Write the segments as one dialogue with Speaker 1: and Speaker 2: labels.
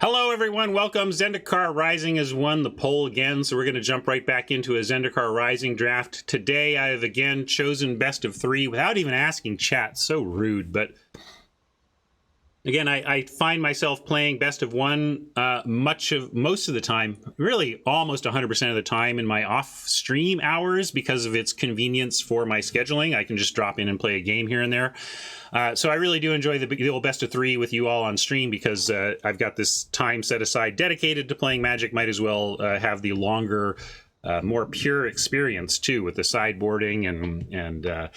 Speaker 1: Hello, everyone. Welcome. Zendikar Rising has won the poll again, so we're going to jump right back into a Zendikar Rising draft. Today, I have again chosen best of three without even asking chat. So rude, but again, I find myself playing best of one most of the time, really almost 100% of the time in my off-stream hours because of its convenience for my scheduling. I can just drop in and play a game here and there. So I really do enjoy the old best of three with you all on stream because I've got this time set aside dedicated to playing Magic. Might as well have the longer, more pure experience too with the sideboarding and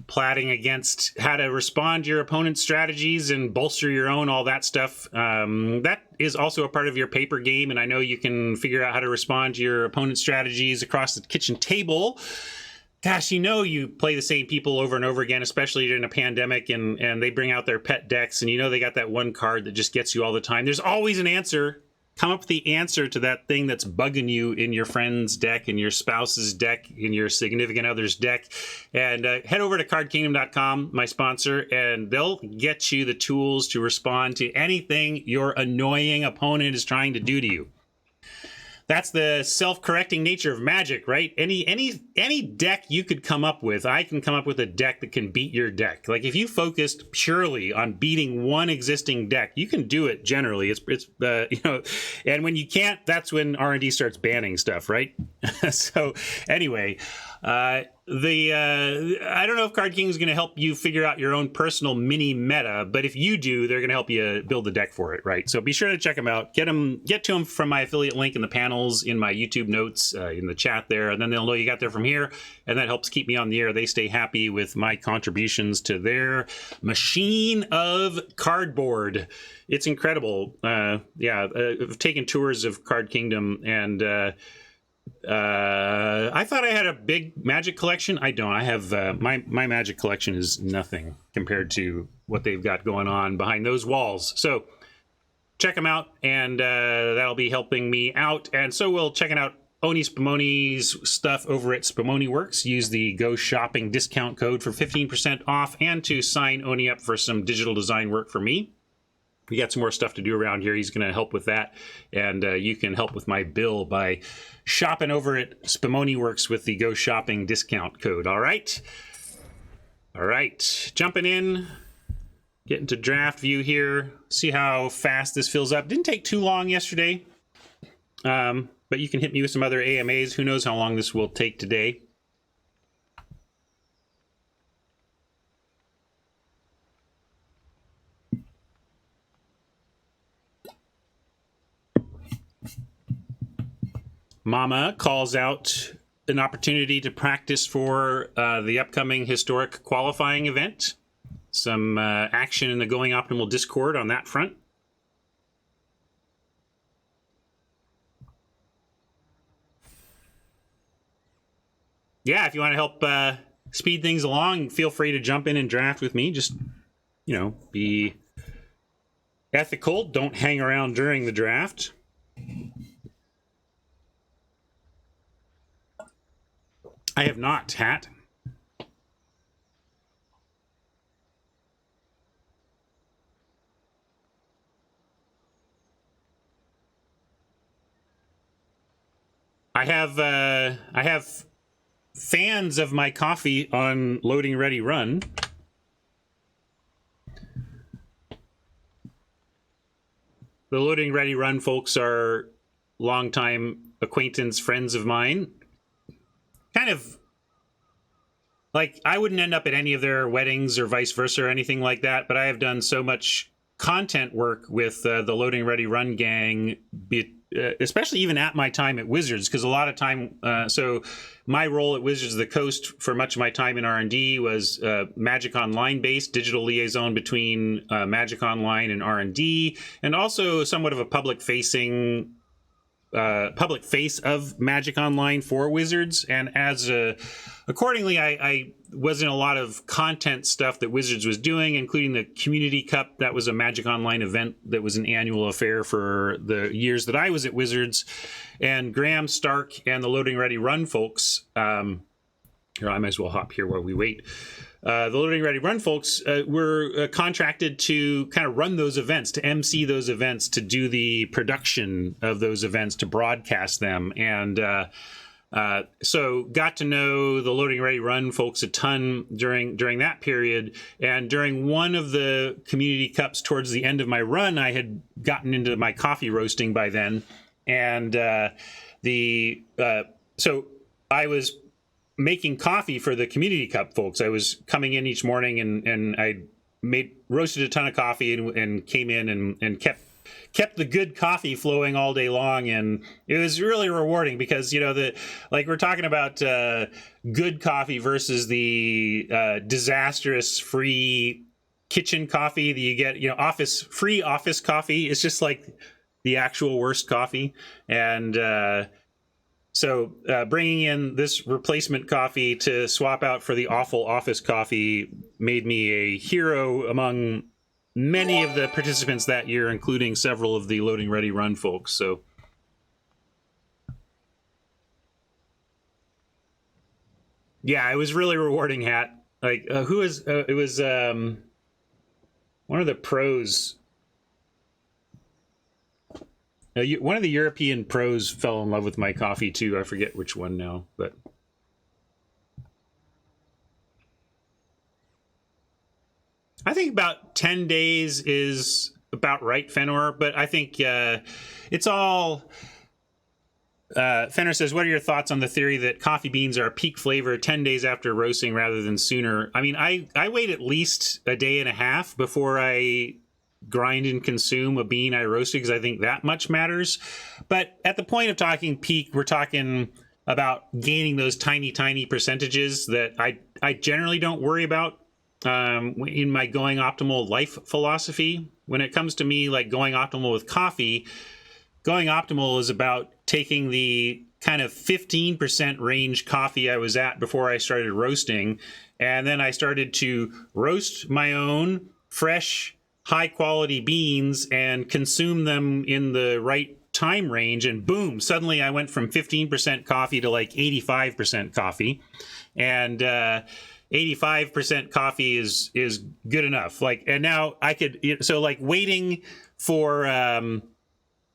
Speaker 1: plotting against how to respond to your opponent's strategies and bolster your own, all that stuff. That is also a part of your paper game, and I know you can figure out how to respond to your opponent's strategies across the kitchen table. Gosh, you play the same people over and over again, especially during a pandemic, and they bring out their pet decks, and they got that one card that just gets you all the time. There's always an answer. Come up with the answer to that thing that's bugging you in your friend's deck, in your spouse's deck, in your significant other's deck. And head over to cardkingdom.com, my sponsor, and they'll get you the tools to respond to anything your annoying opponent is trying to do to you. That's the self-correcting nature of Magic, right? Any deck you could come up with, I can come up with a deck that can beat your deck. Like if you focused purely on beating one existing deck, you can do it generally. And when you can't, that's when R&D starts banning stuff, right? So anyway, I don't know if Card King is going to help you figure out your own personal mini meta, but if you do, they're going to help you build the deck for it, right? So be sure to check them out. Get to them from my affiliate link in the panels, in my YouTube notes, in the chat there, and then they'll know you got there from here, and that helps keep me on the air. They stay happy with my contributions to their machine of cardboard. It's incredible. I've taken tours of Card Kingdom, and I thought I had a big Magic collection. I don't. I have my Magic collection is nothing compared to what they've got going on behind those walls. So check them out, and that'll be helping me out. And so we'll checking out Oni Spumoni's stuff over at Spumoni Works. Use the Go Shopping discount code for 15% off, and to sign Oni up for some digital design work for me. We got some more stuff to do around here. He's going to help with that, and you can help with my bill by shopping over at Spumoni Works with the Go Shopping discount code. All right, jumping in, getting to draft view here. See how fast this fills up. Didn't take too long yesterday, but you can hit me with some other AMAs. Who knows how long this will take today. Mama calls out an opportunity to practice for the upcoming historic qualifying event. Some action in the Going Optimal Discord on that front. Yeah, if you want to help speed things along, feel free to jump in and draft with me. Just, be ethical. Don't hang around during the draft. I have not, Hat. I have fans of my coffee on Loading Ready Run. The Loading Ready Run folks are longtime acquaintance friends of mine. Kind of like I wouldn't end up at any of their weddings or vice versa or anything like that, but I have done so much content work with the Loading Ready Run gang, especially even at my time at Wizards, because a lot of time, so my role at Wizards of the Coast for much of my time in R&D was Magic Online based, digital liaison between Magic Online and R&D, and also somewhat of a public face of Magic Online for Wizards. And accordingly, I was in a lot of content stuff that Wizards was doing, including the Community Cup. That was a Magic Online event that was an annual affair for the years that I was at Wizards. And Graham Stark and the Loading Ready Run folks, here, I might as well hop here while we wait. the Loading Ready Run folks were contracted to kind of run those events, to MC those events, to do the production of those events, to broadcast them. And so got to know the Loading Ready Run folks a ton during that period. And during one of the community cups towards the end of my run, I had gotten into my coffee roasting by then. And so I was making coffee for the community cup folks. I was coming in each morning and I roasted a ton of coffee and came in and kept the good coffee flowing all day long. And it was really rewarding because, we're talking about good coffee versus the disastrous free kitchen coffee that you get, free office coffee. It's just like the actual worst coffee. And, So bringing in this replacement coffee to swap out for the awful office coffee made me a hero among many of the participants that year, including several of the Loading Ready Run folks. So, yeah, it was really rewarding, Hat. Like, it was one of the pros. One of the European pros fell in love with my coffee too. I forget which one now, but I think about 10 days is about right, Fenor. But I think it's all. Fenor says, "What are your thoughts on the theory that coffee beans are peak flavor 10 days after roasting rather than sooner?" I mean, I wait at least a day and a half before I grind and consume a bean I roasted because I think that much matters. But at the point of talking peak, we're talking about gaining those tiny percentages that I generally don't worry about in my going optimal life philosophy. When it comes to me, like going optimal with coffee, going optimal is about taking the kind of 15% range coffee I was at before I started roasting, and then I started to roast my own fresh high quality beans and consume them in the right time range, and boom, suddenly I went from 15% coffee to like 85% coffee. And 85% coffee is good enough. Like, and now I could, so like waiting for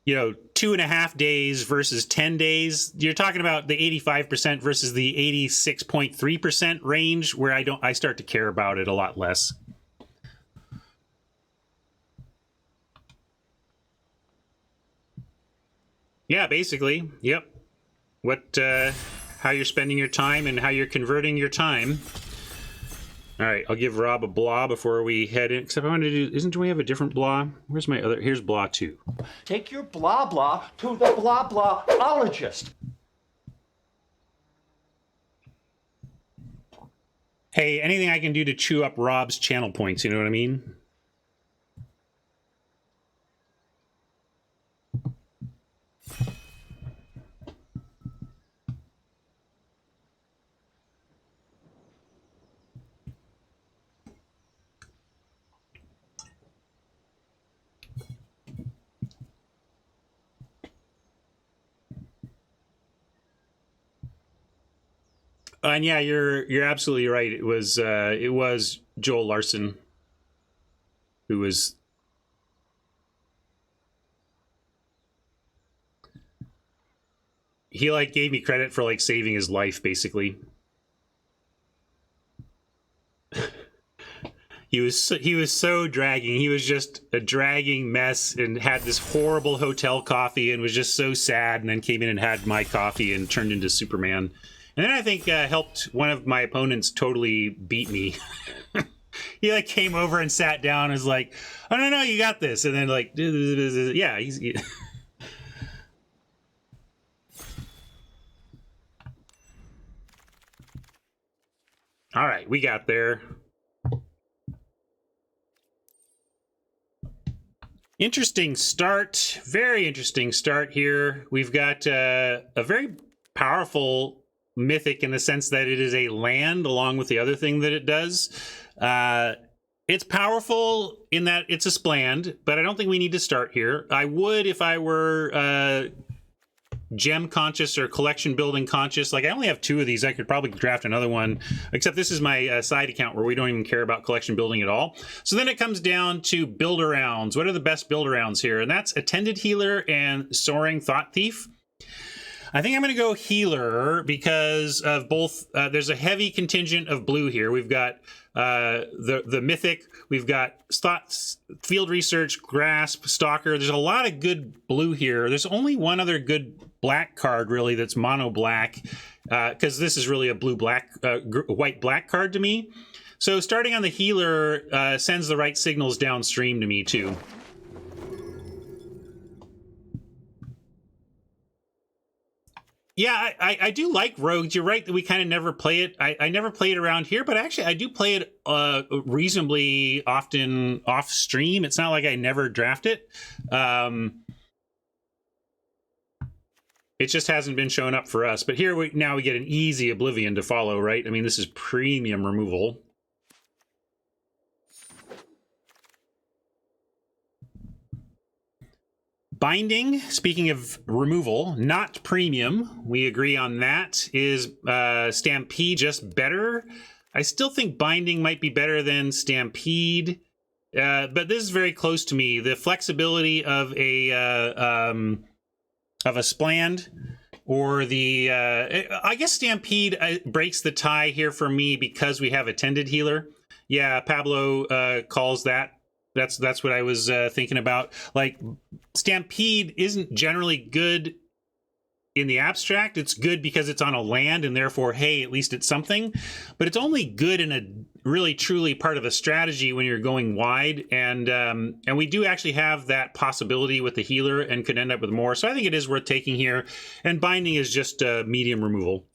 Speaker 1: 2.5 days versus 10 days, you're talking about the 85% versus the 86.3% range, where I start to care about it a lot less. Yeah, basically. Yep. How you're spending your time and how you're converting your time. All right, I'll give Rob a blah before we head in. Except I want to do, do we have a different blah? Where's my other? Here's blah 2.
Speaker 2: Take your blah blah to the blah blahologist.
Speaker 1: Hey, anything I can do to chew up Rob's channel points, you know what I mean? And yeah, you're absolutely right. It was Joel Larson who was. He like gave me credit for like saving his life, basically. He was so dragging. He was just a dragging mess and had this horrible hotel coffee and was just so sad, and then came in and had my coffee and turned into Superman. And then I think helped one of my opponents totally beat me. He like came over and sat down and was like, "Oh no, you got this." And then like, yeah, he's. All right, we got there. Interesting start. Very interesting start here. We've got a very powerful mythic in the sense that it is a land along with the other thing that it does. It's powerful in that it's a spland, but I don't think we need to start here. I would if I were gem conscious or collection building conscious. Like I only have 2 of these. I could probably draft another one, except this is my side account where we don't even care about collection building at all. So then it comes down to build-arounds. What are the best build-arounds here? And that's Attended Healer and Soaring Thought Thief. I think I'm going to go Healer because of both. There's a heavy contingent of blue here. We've got the Mythic. We've got Thoughts, Field Research, Grasp, Stalker. There's a lot of good blue here. There's only one other good black card, really, that's mono black, because this is really a blue-black, white-black card to me. So starting on the Healer sends the right signals downstream to me, too. Yeah, I do like Rogues. You're right that we kind of never play it. I never play it around here, but actually I do play it reasonably often off stream. It's not like I never draft it. It just hasn't been showing up for us. But here now we get an easy Oblivion to follow, right? I mean, this is premium removal. Binding, speaking of removal, not premium. We agree on that. Is Stampede just better? I still think Binding might be better than Stampede, but this is very close to me. The flexibility of a Spland, or the I guess Stampede breaks the tie here for me because we have Attended Healer. Yeah, Pablo calls that. That's what I was thinking about. Like, Stampede isn't generally good in the abstract. It's good because it's on a land, and therefore, hey, at least it's something. But it's only good in a really, truly part of a strategy when you're going wide. And we do actually have that possibility with the Healer and could end up with more. So I think it is worth taking here. And Binding is just medium removal.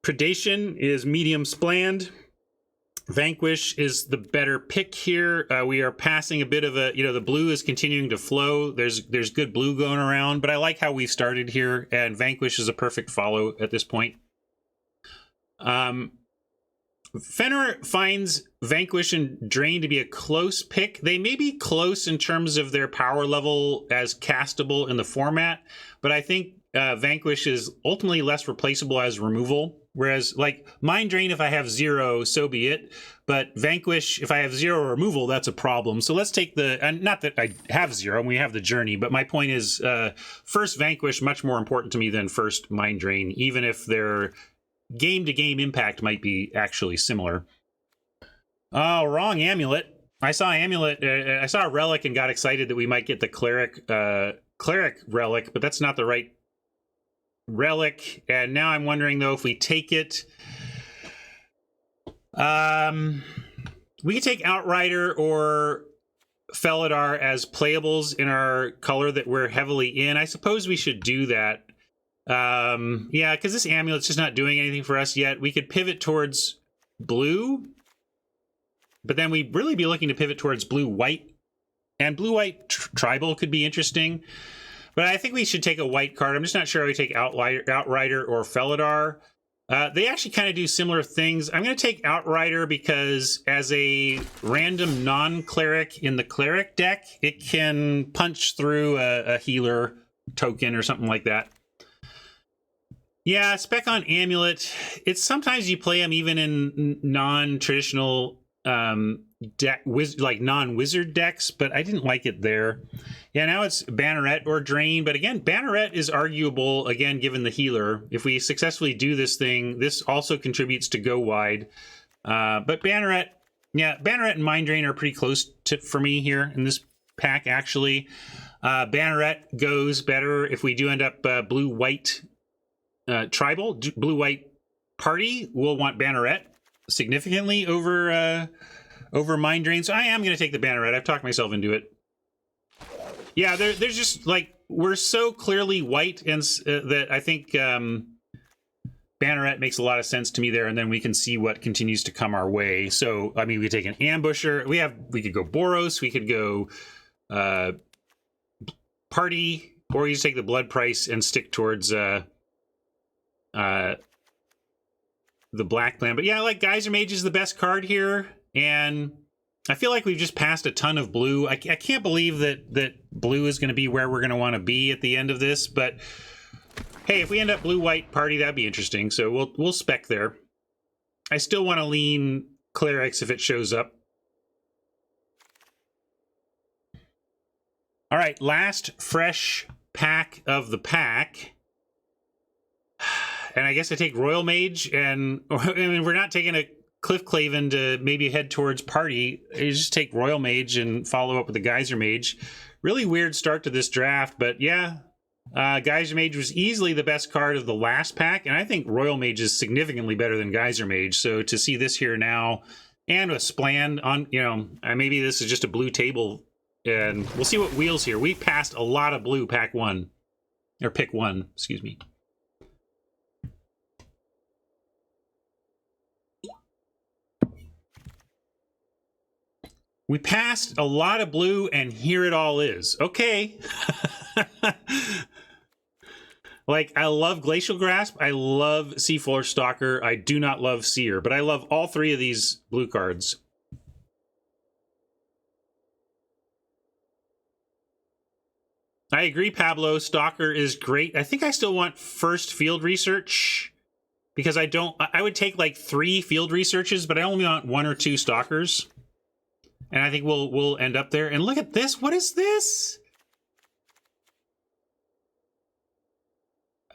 Speaker 1: Predation is medium Spland. Vanquish is the better pick here. We are passing a bit of a, the blue is continuing to flow. There's good blue going around, but I like how we started here, and Vanquish is a perfect follow at this point. Fenrir finds Vanquish and Drain to be a close pick. They may be close in terms of their power level as castable in the format, but I think Vanquish is ultimately less replaceable as removal. Whereas, like, Mind Drain, if I have 0, so be it. But Vanquish, if I have 0 removal, that's a problem. So let's take and not that I have 0, and we have the Journey, but my point is, first Vanquish, much more important to me than first Mind Drain, even if their game-to-game impact might be actually similar. Oh, wrong Amulet. I saw Amulet, I saw a Relic and got excited that we might get the Cleric Relic, but that's not the right Relic. And now I'm wondering, though, if we take it, we could take Outrider or Felidar as playables in our color that we're heavily in. I suppose we should do that. Yeah, because this Amulet's just not doing anything for us yet. We could pivot towards blue, but then we'd really be looking to pivot towards blue-white. And blue-white tribal could be interesting. But I think we should take a white card. I'm just not sure how we take Outrider or Felidar. They actually kind of do similar things. I'm going to take Outrider because as a random non-cleric in the cleric deck, it can punch through a healer token or something like that. Yeah, spec on Amulet. It's sometimes you play them even in non-traditional deck, like non-wizard decks, but I didn't like it there. Yeah, now it's Banneret or Drain, but again, Banneret is arguable, again, given the healer. If we successfully do this thing, this also contributes to go wide. But Banneret, yeah, Banneret and Mind Drain are pretty close for me here in this pack, actually. Banneret goes better if we do end up blue-white tribal, blue-white party. We'll want Banneret significantly over Mind Drain. So I am going to take the Banneret. I've talked myself into it. Yeah, there's just, like, we're so clearly white, and that I think Banneret makes a lot of sense to me there, and then we can see what continues to come our way. So, I mean, we take an Ambusher. We could go Boros. We could go Party, or you just take the Blood Price and stick towards the Black Land. But yeah, like, Geyser Mage is the best card here, and I feel like we've just passed a ton of blue. I can't believe that blue is going to be where we're going to want to be at the end of this, but hey, if we end up blue-white party, that'd be interesting. So we'll spec there. I still want to lean clerics if it shows up. All right, last fresh pack of the pack. And I guess I take Royal Mage, and I mean, we're not taking a Cliff Claven to maybe head towards party. You just take Royal Mage and follow up with the Geyser Mage. Really weird start to this draft, but yeah. Geyser Mage was easily the best card of the last pack, and I think Royal Mage is significantly better than Geyser Mage. So to see this here now, and with Splan on, you know, maybe this is just a blue table, and we'll see what wheels here. We passed a lot of blue pack one, or pick one, excuse me. We passed a lot of blue, and here it all is. Okay. Like, I love Glacial Grasp. I love Seafloor Stalker. I do not love Seer, but I love all three of these blue cards. I agree, Pablo. Stalker is great. I think I still want first field research because I would take like 3 field researches, but I only want 1 or 2 Stalkers. And I think we'll end up there. And look at this. What is this?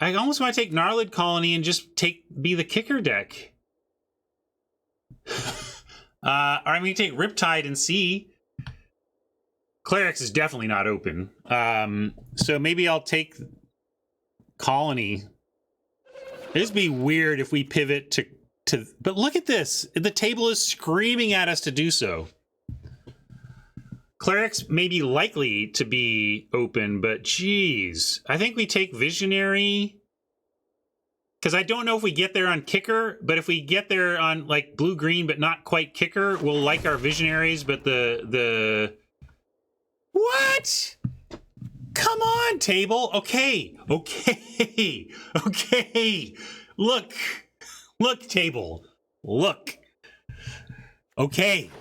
Speaker 1: I almost want to take Gnarlid Colony and just be the kicker deck. Or I'm going to take Riptide and see. Clerics is definitely not open. So maybe I'll take Colony. It'd be weird if we pivot to... But look at this. The table is screaming at us to do so. Clerics may be likely to be open, but geez. I think we take Visionary. Because I don't know if we get there on Kicker, but if we get there on like blue-green but not quite Kicker, we'll like our Visionaries, but the... What? Come on, table. Okay. Okay. Okay. Look. Look, table. Look. Okay.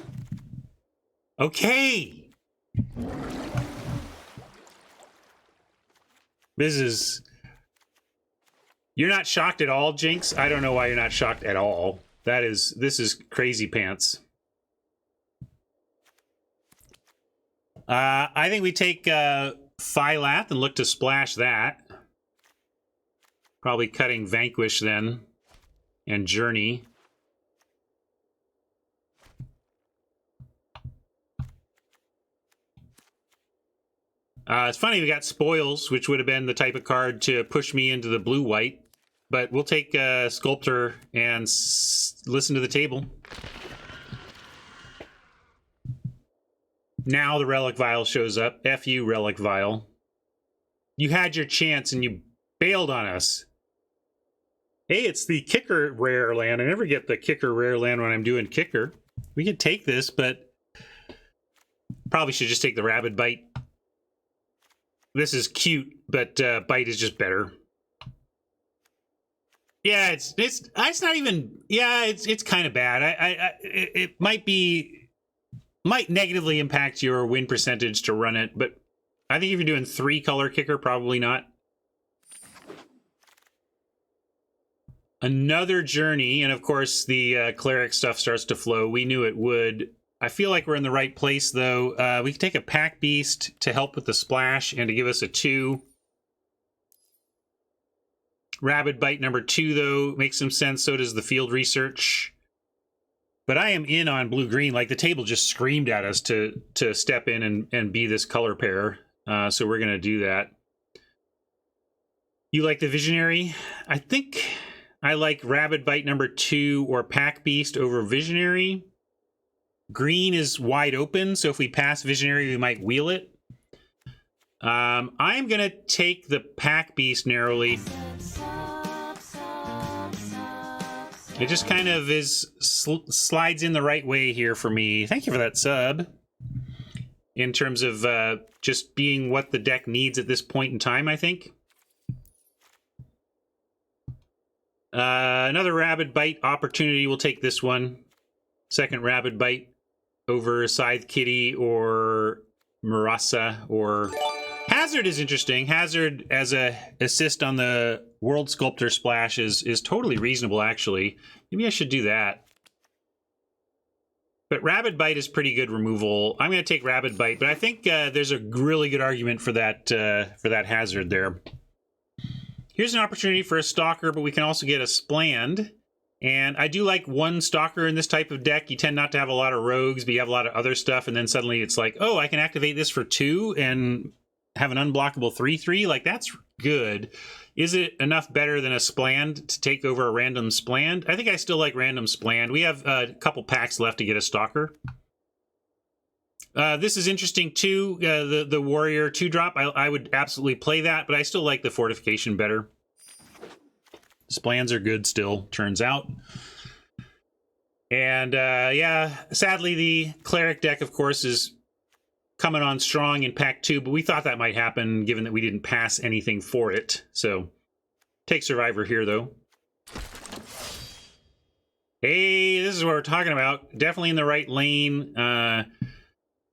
Speaker 1: Okay. This is... You're not shocked at all, Jinx? I don't know why you're not shocked at all. This is crazy pants. I think we take Phylath and look to splash that. Probably cutting Vanquish then. And Journey. It's funny, we got Spoils, which would have been the type of card to push me into the blue-white. But we'll take Sculptor and listen to the table. Now the Relic Vial shows up. F you, Relic Vial. You had your chance and you bailed on us. Hey, it's the Kicker rare land. I never get the Kicker rare land when I'm doing Kicker. We could take this, but probably should just take the Rabid Bite. This is cute, but Bite is just better. Yeah, it's not even. Yeah, it's kind of bad. It might negatively impact your win percentage to run it, but I think if you're doing 3-color Kicker, probably not. Another Journey, and of course the Cleric stuff starts to flow. We knew it would. I feel like we're in the right place, though. We can take a Pack Beast to help with the splash and to give us a 2. Rabid Bite number 2, though, makes some sense. So does the Field Research. But I am in on blue-green. Like, the table just screamed at us to step in and be this color pair. So we're going to do that. You like the Visionary? I think I like Rabid Bite number 2 or Pack Beast over Visionary. Green is wide open, so if we pass Visionary, we might wheel it. I'm going to take the Pack Beast narrowly. It just kind of slides in the right way here for me. Thank you for that sub. In terms of just being what the deck needs at this point in time, I think. Another Rabid Bite opportunity. We'll take this one. Second Rabid Bite over Scythe Kitty or Marasa or... Hazard is interesting. Hazard as a assist on the World Sculptor splash is totally reasonable, actually. Maybe I should do that. But Rabid Bite is pretty good removal. I'm going to take Rabid Bite, but I think there's a really good argument for that Hazard there. Here's an opportunity for a Stalker, but we can also get a Spland. And I do like one Stalker in this type of deck. You tend not to have a lot of rogues, but you have a lot of other stuff, and then suddenly it's like, oh, I can activate this for 2 and have an unblockable 3/3. Like, that's good. Is it enough better than a Spland to take over a random Spland? I think I still like random Spland. We have a couple packs left to get a Stalker. This is interesting too. The Warrior 2-drop. I would absolutely play that, but I still like the Fortification better. Splans are good still, turns out. And yeah, sadly the Cleric deck, of course, is coming on strong in pack 2, but we thought that might happen given that we didn't pass anything for it. So take Survivor here, though. Hey, this is what we're talking about. Definitely in the right lane.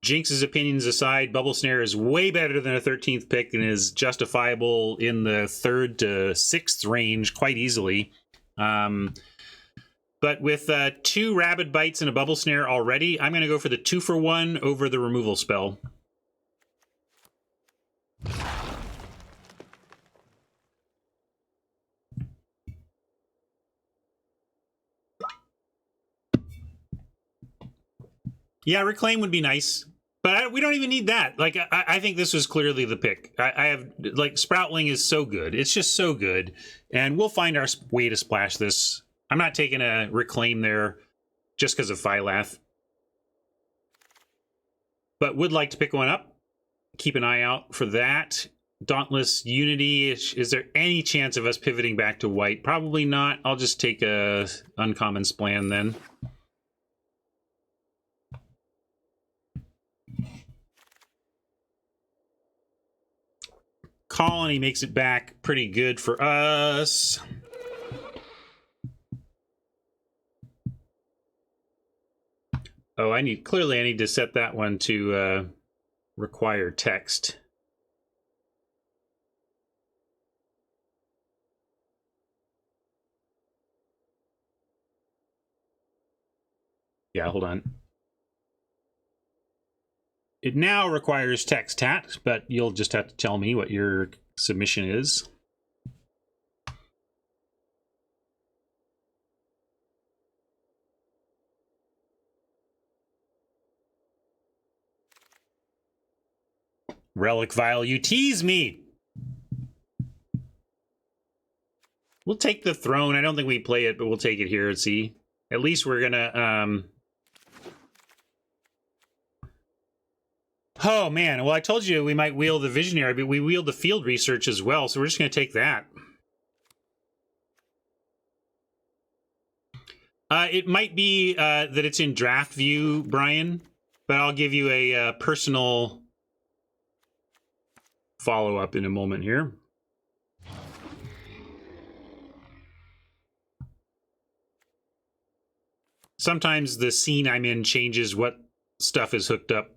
Speaker 1: Jinx's opinions aside, Bubble Snare is way better than a 13th pick and is justifiable in the 3rd to 6th range quite easily. But with 2 Rabid Bites and a Bubble Snare already, I'm going to go for the 2-for-1 over the removal spell. Yeah, Reclaim would be nice, but we don't even need that. Like, I think this was clearly the pick. I have, like, Sproutling is so good. It's just so good, and we'll find our way to splash this. I'm not taking a Reclaim there just because of Phylath. But would like to pick one up. Keep an eye out for that. Dauntless Unity. Is there any chance of us pivoting back to white? Probably not. I'll just take a uncommon Splan then. Colony makes it back pretty good for us. Oh, clearly I need to set that one to require text. Yeah, hold on. It now requires text, Tat, but you'll just have to tell me what your submission is. Relic Vial, you tease me! We'll take the Throne. I don't think we play it, but we'll take it here and see. At least we're gonna, Oh, man. Well, I told you we might wield the Visionary, but we wield the Field Research as well, so we're just going to take that. It might be that it's in draft view, Brian, but I'll give you a personal follow-up in a moment here. Sometimes the scene I'm in changes what stuff is hooked up.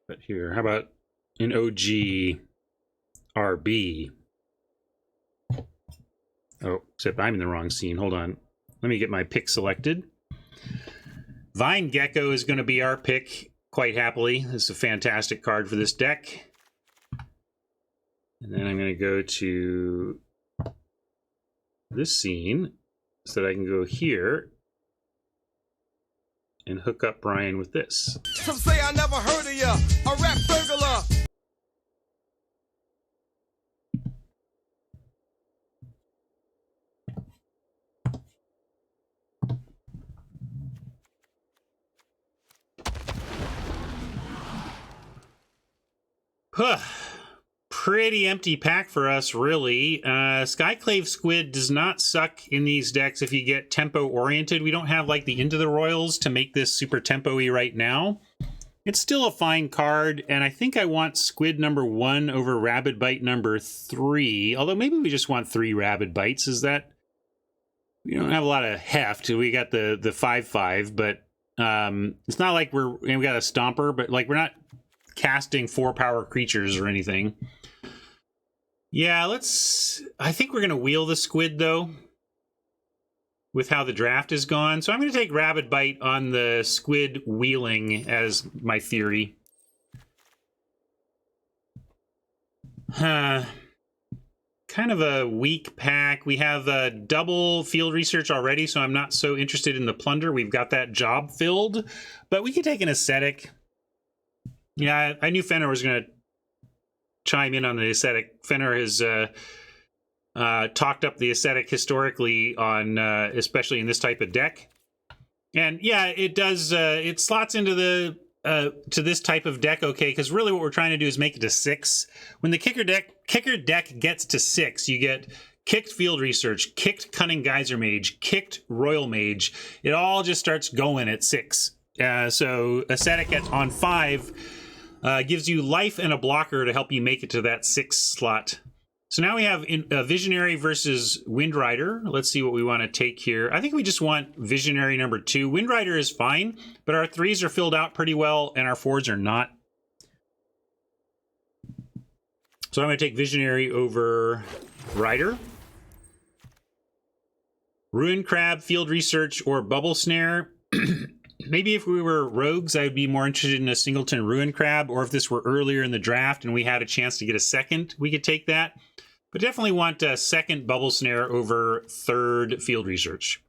Speaker 1: But here, how about an OG RB? Oh, except I'm in the wrong scene. Hold on. Let me get my pick selected. Vine Gecko is going to be our pick quite happily. This is a fantastic card for this deck. And then I'm going to go to this scene so that I can go here and hook up Brian with this.
Speaker 3: Some say I never heard of ya, a rap burglar.
Speaker 1: Pretty empty pack for us, really. Skyclave Squid does not suck in these decks if you get tempo-oriented. We don't have, like, the Into the Royals to make this super tempo-y right now. It's still a fine card, and I think I want Squid #1 over Rabid Bite #3. Although maybe we just want 3 Rabid Bites. Is that we don't have a lot of heft. We got the 5/5, but it's not like we got a stomper, but like we're not casting 4-power creatures or anything. Yeah, I think we're gonna wheel the squid though, with how the draft is gone. So I'm gonna take Rabid Bite on the squid wheeling as my theory. Kind of a weak pack. We have double field research already, so I'm not so interested in the plunder. We've got that job filled, but we could take an ascetic. Yeah, I knew Fenner was going to chime in on the ascetic. Fenner has talked up the ascetic historically on, especially in this type of deck. And yeah, it does. It slots into the to this type of deck, okay, because really what we're trying to do is make it to 6. When the kicker deck gets to 6, you get kicked Field Research, kicked Cunning Geyser Mage, kicked Royal Mage. It all just starts going at 6. So Ascetic on 5 gives you life and a blocker to help you make it to that 6 slot. So now we have Visionary versus Windrider. Let's see what we want to take here. I think we just want Visionary number 2. Windrider is fine, but our 3s are filled out pretty well, and our 4s are not. So I'm going to take Visionary over Rider. Ruin Crab, Field Research, or Bubble Snare. Maybe if we were rogues, I would be more interested in a Singleton Ruin Crab, or if this were earlier in the draft and we had a chance to get a second, we could take that. But definitely want a second Bubble Snare over 3rd Field Research.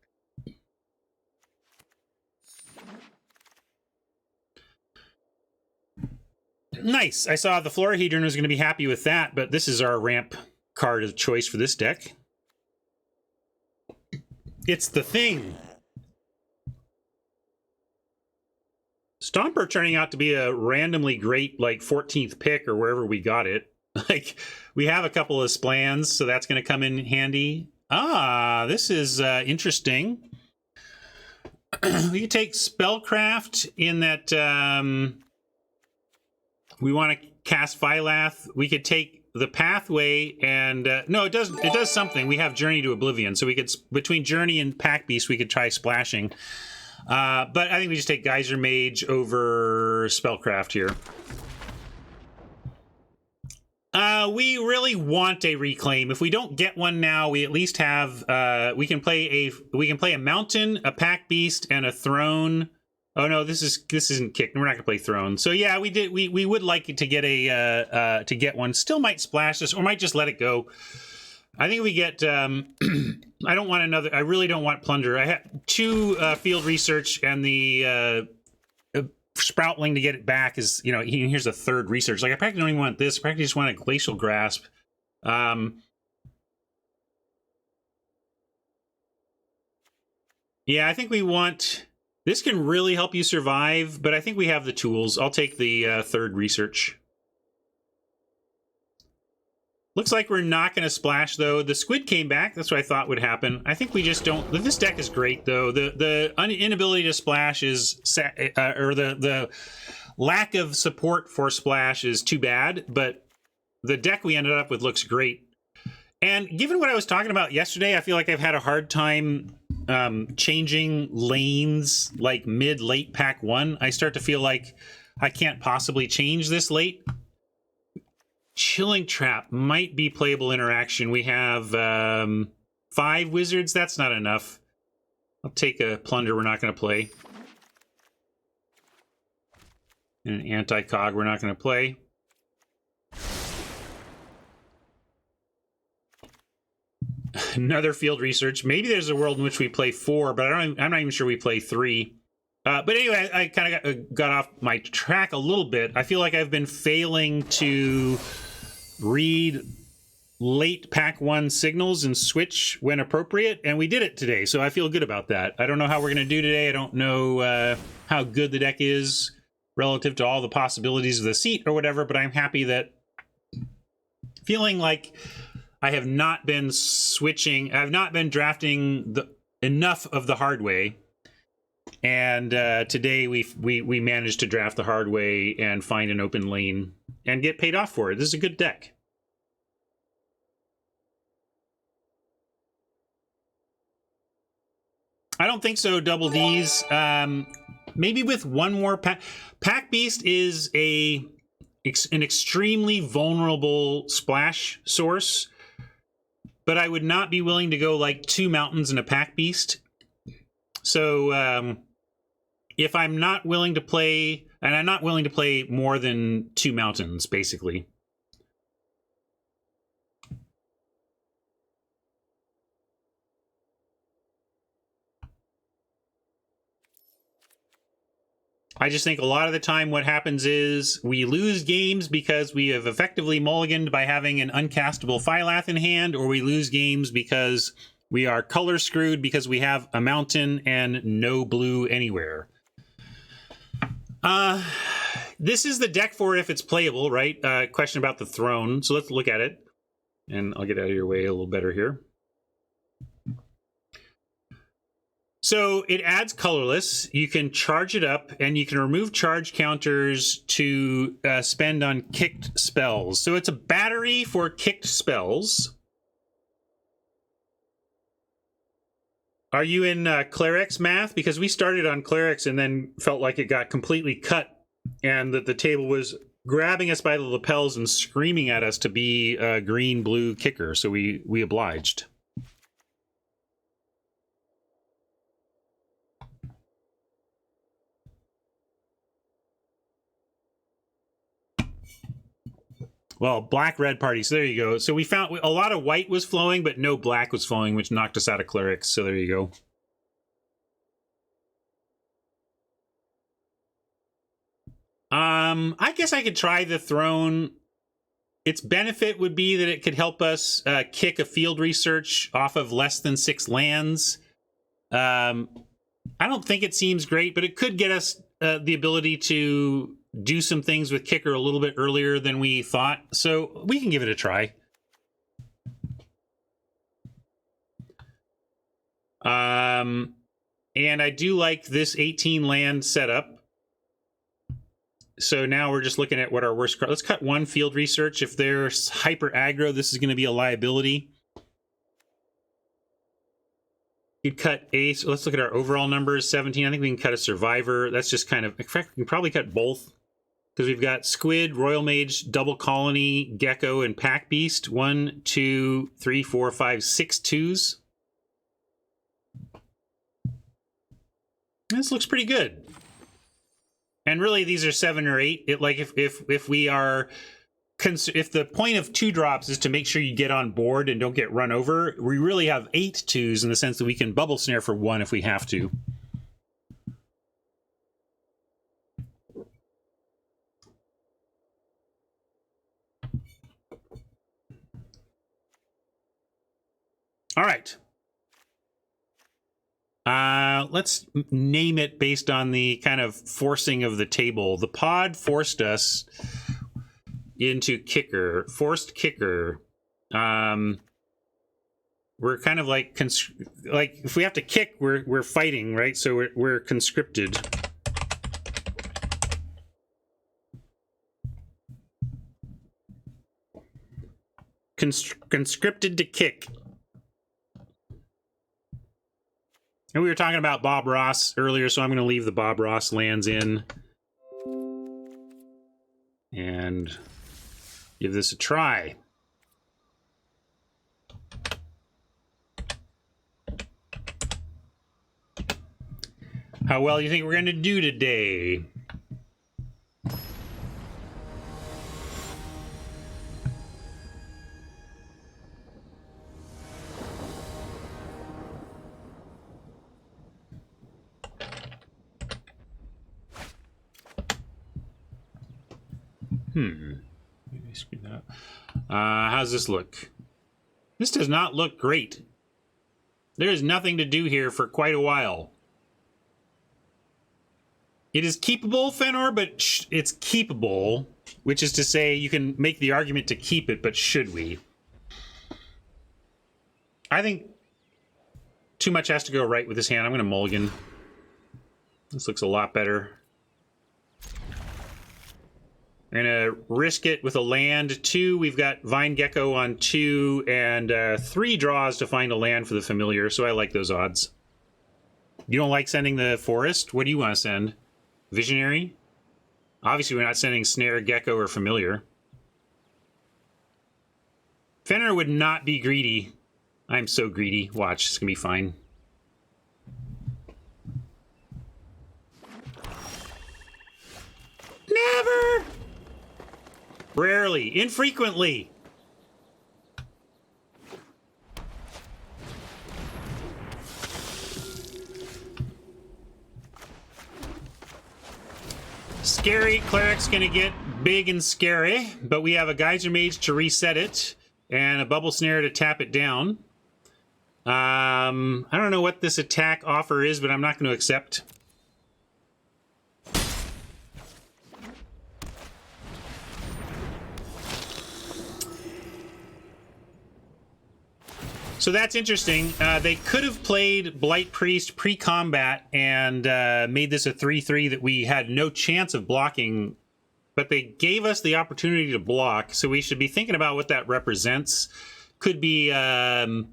Speaker 1: Nice. I saw the Florahedron was going to be happy with that, but this is our ramp card of choice for this deck. It's the Thing. Stomper turning out to be a randomly great, like, 14th pick or wherever we got it. Like, we have a couple of splans, so that's going to come in handy. Ah, this is interesting. We could take Spellcraft in that we want to cast Phylath. We could take the Pathway and... no, it does something. We have Journey to Oblivion, so we could... Between Journey and Pack Beast, we could try splashing. But I think we just take Geyser Mage over Spellcraft here. We really want a Reclaim. If we don't get one now, we at least have we can play a Mountain, a Pack Beast, and a Throne. Oh no, this isn't kicked. We're not gonna play Throne. So yeah, we would like to get a to get one. Still might splash this, or might just let it go. I think we get I don't want another. I really don't want Plunder. I have 2 Field Research, and the Sproutling to get it back is, you know, here's a 3rd Research. Like, I practically don't even want this. I practically just want a Glacial Grasp. Yeah, I think we want... This can really help you survive, but I think we have the tools. I'll take the 3rd Research. Looks like we're not going to splash, though. The squid came back. That's what I thought would happen. I think we just don't... This deck is great, though. The inability to splash is... or the lack of support for splash is too bad, but the deck we ended up with looks great. And given what I was talking about yesterday, I feel like I've had a hard time changing lanes, like mid-late pack 1. I start to feel like I can't possibly change this late. Chilling Trap might be playable interaction. We have 5 wizards. That's not enough. I'll take a Plunder we're not going to play. And an Anti-Cog we're not going to play. Another Field Research. Maybe there's a world in which we play 4, but I'm not even sure we play 3. But anyway, I kind of got off my track a little bit. I feel like I've been failing to read late pack 1 signals and switch when appropriate, and we did it today, so I feel good about that. I don't know how we're going to do today. I don't know how good the deck is relative to all the possibilities of the seat or whatever, but I'm happy that feeling like I have not been switching, I have not been drafting enough of the hard way. And today we managed to draft the hard way and find an open lane and get paid off for it. This is a good deck. I don't think so, Double D's. Maybe with one more pack. Pack Beast is an extremely vulnerable splash source, but I would not be willing to go like 2 mountains and a Pack Beast. So if I'm not willing to play, and I'm not willing to play more than 2 mountains, basically. I just think a lot of the time what happens is we lose games because we have effectively mulliganed by having an uncastable Phylath in hand, or we lose games because we are color screwed because we have a mountain and no blue anywhere. This is the deck for if it's playable, right? Question about the throne. So let's look at it. And I'll get out of your way a little better here. So it adds colorless. You can charge it up, and you can remove charge counters to spend on kicked spells. So it's a battery for kicked spells. Are you in Clerics math? Because we started on Clerics and then felt like it got completely cut, and that the table was grabbing us by the lapels and screaming at us to be a green-blue kicker. So we obliged. Well, black-red party, so there you go. So we found a lot of white was flowing, but no black was flowing, which knocked us out of Clerics, so there you go. I guess I could try the Throne. Its benefit would be that it could help us kick a field research off of less than 6 lands. I don't think it seems great, but it could get us the ability to do some things with kicker a little bit earlier than we thought, so we can give it a try. And I do like this 18 land setup. So now we're just looking at what our worst card. Let's cut 1 field research. If there's hyper aggro, this is going to be a liability. You'd cut a. So let's look at our overall numbers. 17. I think we can cut a survivor. That's just kind of. In fact, we can probably cut both. Because we've got Squid, Royal Mage, Double Colony, Gecko, and Pack Beast. 1, 2, 3, 4, 5, 6 twos. This looks pretty good. And really, these are 7 or 8. It like if we are, if the point of 2 drops is to make sure you get on board and don't get run over, we really have 8 twos in the sense that we can bubble snare for 1 if we have to. All right. Let's name it based on the kind of forcing of the table. The pod forced us into kicker, forced kicker. We're kind of like if we have to kick, we're fighting, right? So we're conscripted. Conscripted to kick. And we were talking about Bob Ross earlier, so I'm going to leave the Bob Ross lands in. And give this a try. How well do you think we're going to do today? Maybe screw that up. How's this look? This does not look great. There is nothing to do here for quite a while. It is keepable, Fenor, but it's keepable, which is to say you can make the argument to keep it, but should we? I think too much has to go right with this hand. I'm going to mulligan. This looks a lot better. We're going to risk it with a land. 2, we've got Vine Gecko on 2, and 3 draws to find a land for the familiar, so I like those odds. You don't like sending the forest? What do you want to send? Visionary? Obviously, we're not sending snare, gecko, or familiar. Fenrir would not be greedy. I'm so greedy. Watch, it's gonna be fine. Never! Rarely. Infrequently. Scary. Cleric's gonna get big and scary, but we have a Geyser Mage to reset it and a Bubble Snare to tap it down. I don't know what this attack offer is, but I'm not going to accept. So that's interesting. They could have played Blight Priest pre-combat and made this a 3-3 that we had no chance of blocking, but they gave us the opportunity to block, so we should be thinking about what that represents. Could be the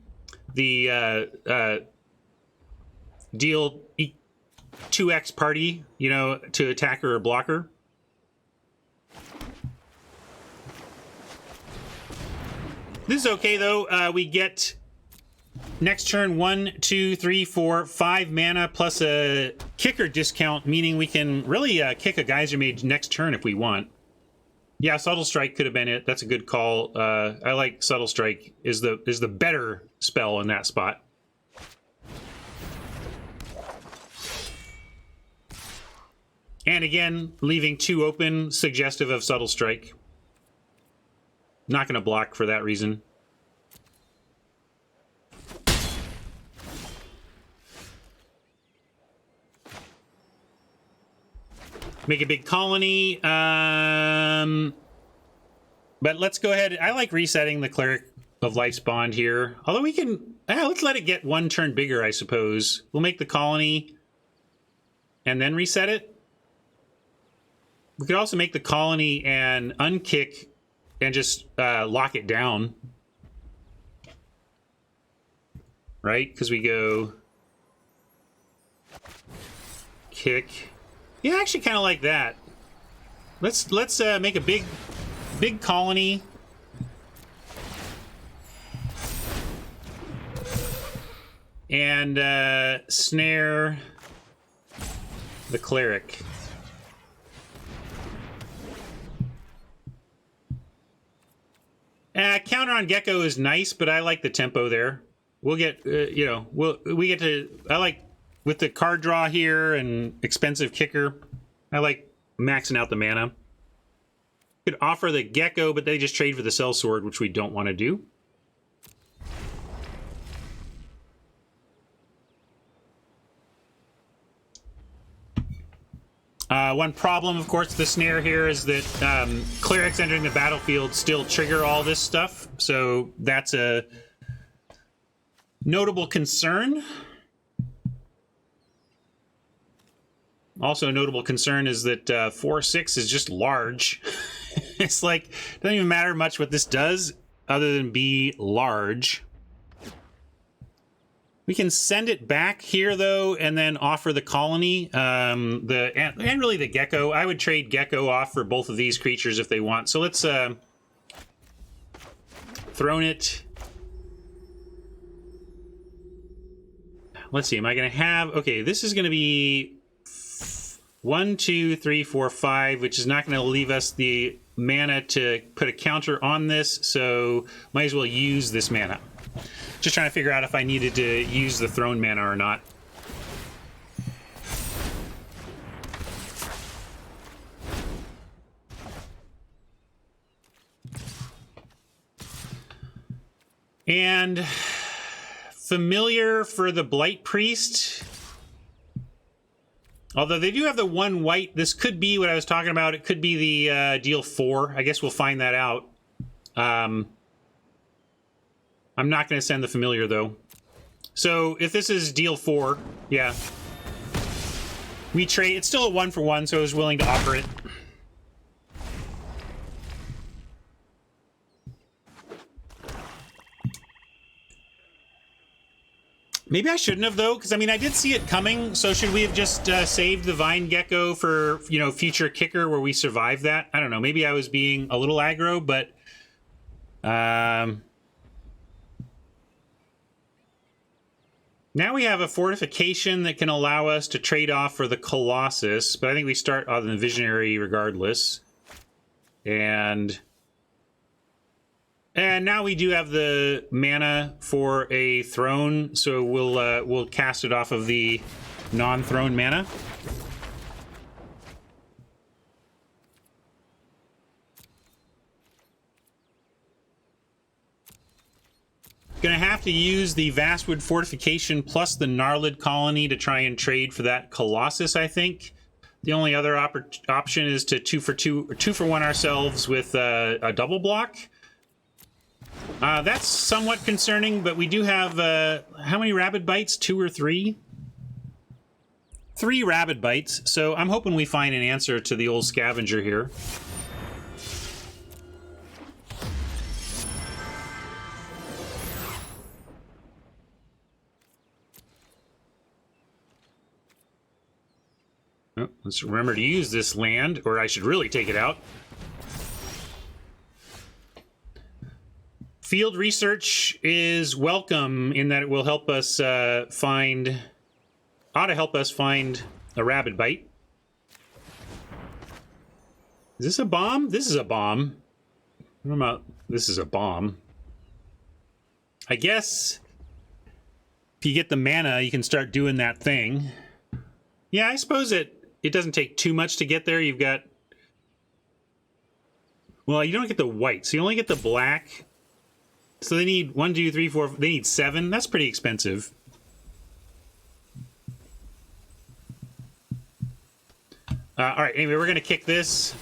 Speaker 1: deal 2x party, you know, to attacker or blocker. This is okay, though. We get... next turn, 1, 2, 3, 4, 5 mana plus a kicker discount, meaning we can really kick a Geyser Mage next turn if we want. Yeah, Subtle Strike could have been it. That's a good call. I like Subtle Strike is the better spell in that spot. And again, leaving 2 open, suggestive of Subtle Strike. Not going to block for that reason. Make a big colony. But let's go ahead. I like resetting the Cleric of Life's Bond here. Although we can... let's let it get 1 turn bigger, I suppose. We'll make the colony and then reset it. We could also make the colony and unkick and just lock it down. Right? Because we go... kick... Yeah, I actually kind of like that. Let's make a big colony. And snare the Cleric. Counter on Gecko is nice, but I like the tempo there. We'll get, you know, we get to... I like... with the card draw here and expensive kicker, I like maxing out the mana. Could offer the Gecko, but they just trade for the Sellsword, which we don't want to do. One problem, of course, the snare here is that clerics entering the battlefield still trigger all this stuff, so that's a notable concern. Also, a notable concern is that 4/6 is just large. It's like, it doesn't even matter much what this does other than be large. We can send it back here, though, and then offer the colony, and really the Gecko. I would trade Gecko off for both of these creatures if they want. So let's throne it. Let's see, am I going to have... Okay, this is going to be 1, 2, 3, 4, 5, which is not going to leave us the mana to put a counter on this, so might as well use this mana. Just trying to figure out if I needed to use the throne mana or not. And familiar for the Blight Priest. Although they do have the 1 white, this could be what I was talking about. It could be the deal 4. I guess we'll find that out. I'm not going to send the familiar, though. So if this is deal 4, yeah. We trade. It's still a 1-for-1, so I was willing to offer it. Maybe I shouldn't have, though, because, I mean, I did see it coming, so should we have just saved the Vine Gecko for, you know, future kicker where we survive that? I don't know. Maybe I was being a little aggro, but... now we have a fortification that can allow us to trade off for the Colossus, but I think we start on the Visionary regardless. And now we do have the mana for a throne, so we'll cast it off of the non-throne mana. Gonna have to use the Vastwood Fortification plus the Gnarlid Colony to try and trade for that Colossus, I think. The only other option is to 2-for-1 ourselves with a double block. That's somewhat concerning, but we do have, how many Rabid Bites? 2 or 3? 3 Rabid Bites, so I'm hoping we find an answer to the old scavenger here. Oh, let's remember to use this land, or I should really take it out. Field research is welcome in that it will help us find a Rabid Bite. Is this a bomb? This is a bomb. What about this is a bomb? I guess if you get the mana, you can start doing that thing. Yeah, I suppose it doesn't take too much to get there. You've got... well, you don't get the white, so you only get the black. So they need 1, 2, 3, 4... they need 7. That's pretty expensive. All right, anyway, we're going to kick this.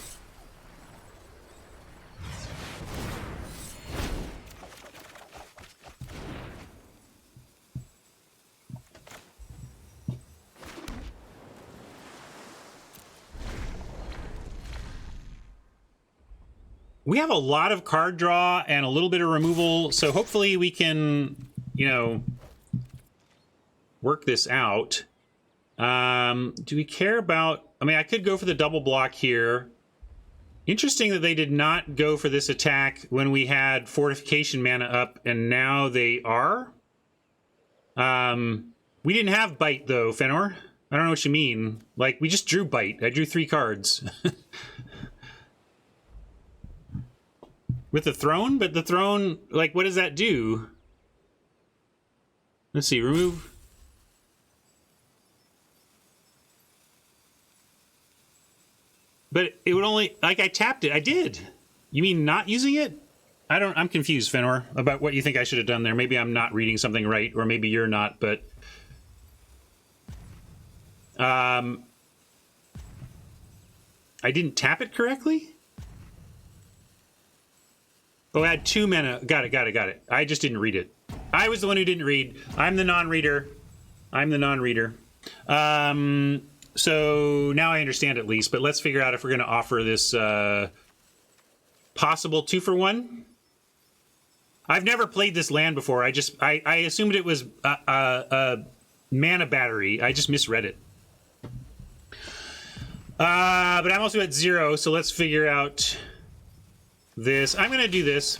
Speaker 1: We have a lot of card draw and a little bit of removal, so hopefully we can, you know, work this out. Do we care about... I mean, I could go for the double block here. Interesting that they did not go for this attack when we had fortification mana up, and now they are. We didn't have Bite, though, Fenor. I don't know what you mean. Like, we just drew Bite. I drew 3 cards. With the throne? But the throne, like, what does that do? Let's see, remove. But it would only, like, I tapped it. I did. You mean not using it? I'm confused, Fenor, about what you think I should have done there. Maybe I'm not reading something right, or maybe you're not, but... I didn't tap it correctly? Oh, I had 2 mana. Got it. I just didn't read it. I was the one who didn't read. I'm the non-reader. So now I understand at least, but let's figure out if we're going to offer this possible 2-for-1. I've never played this land before. I assumed it was a mana battery. I just misread it. But I'm also at 0, so let's figure out this. I'm going to do this.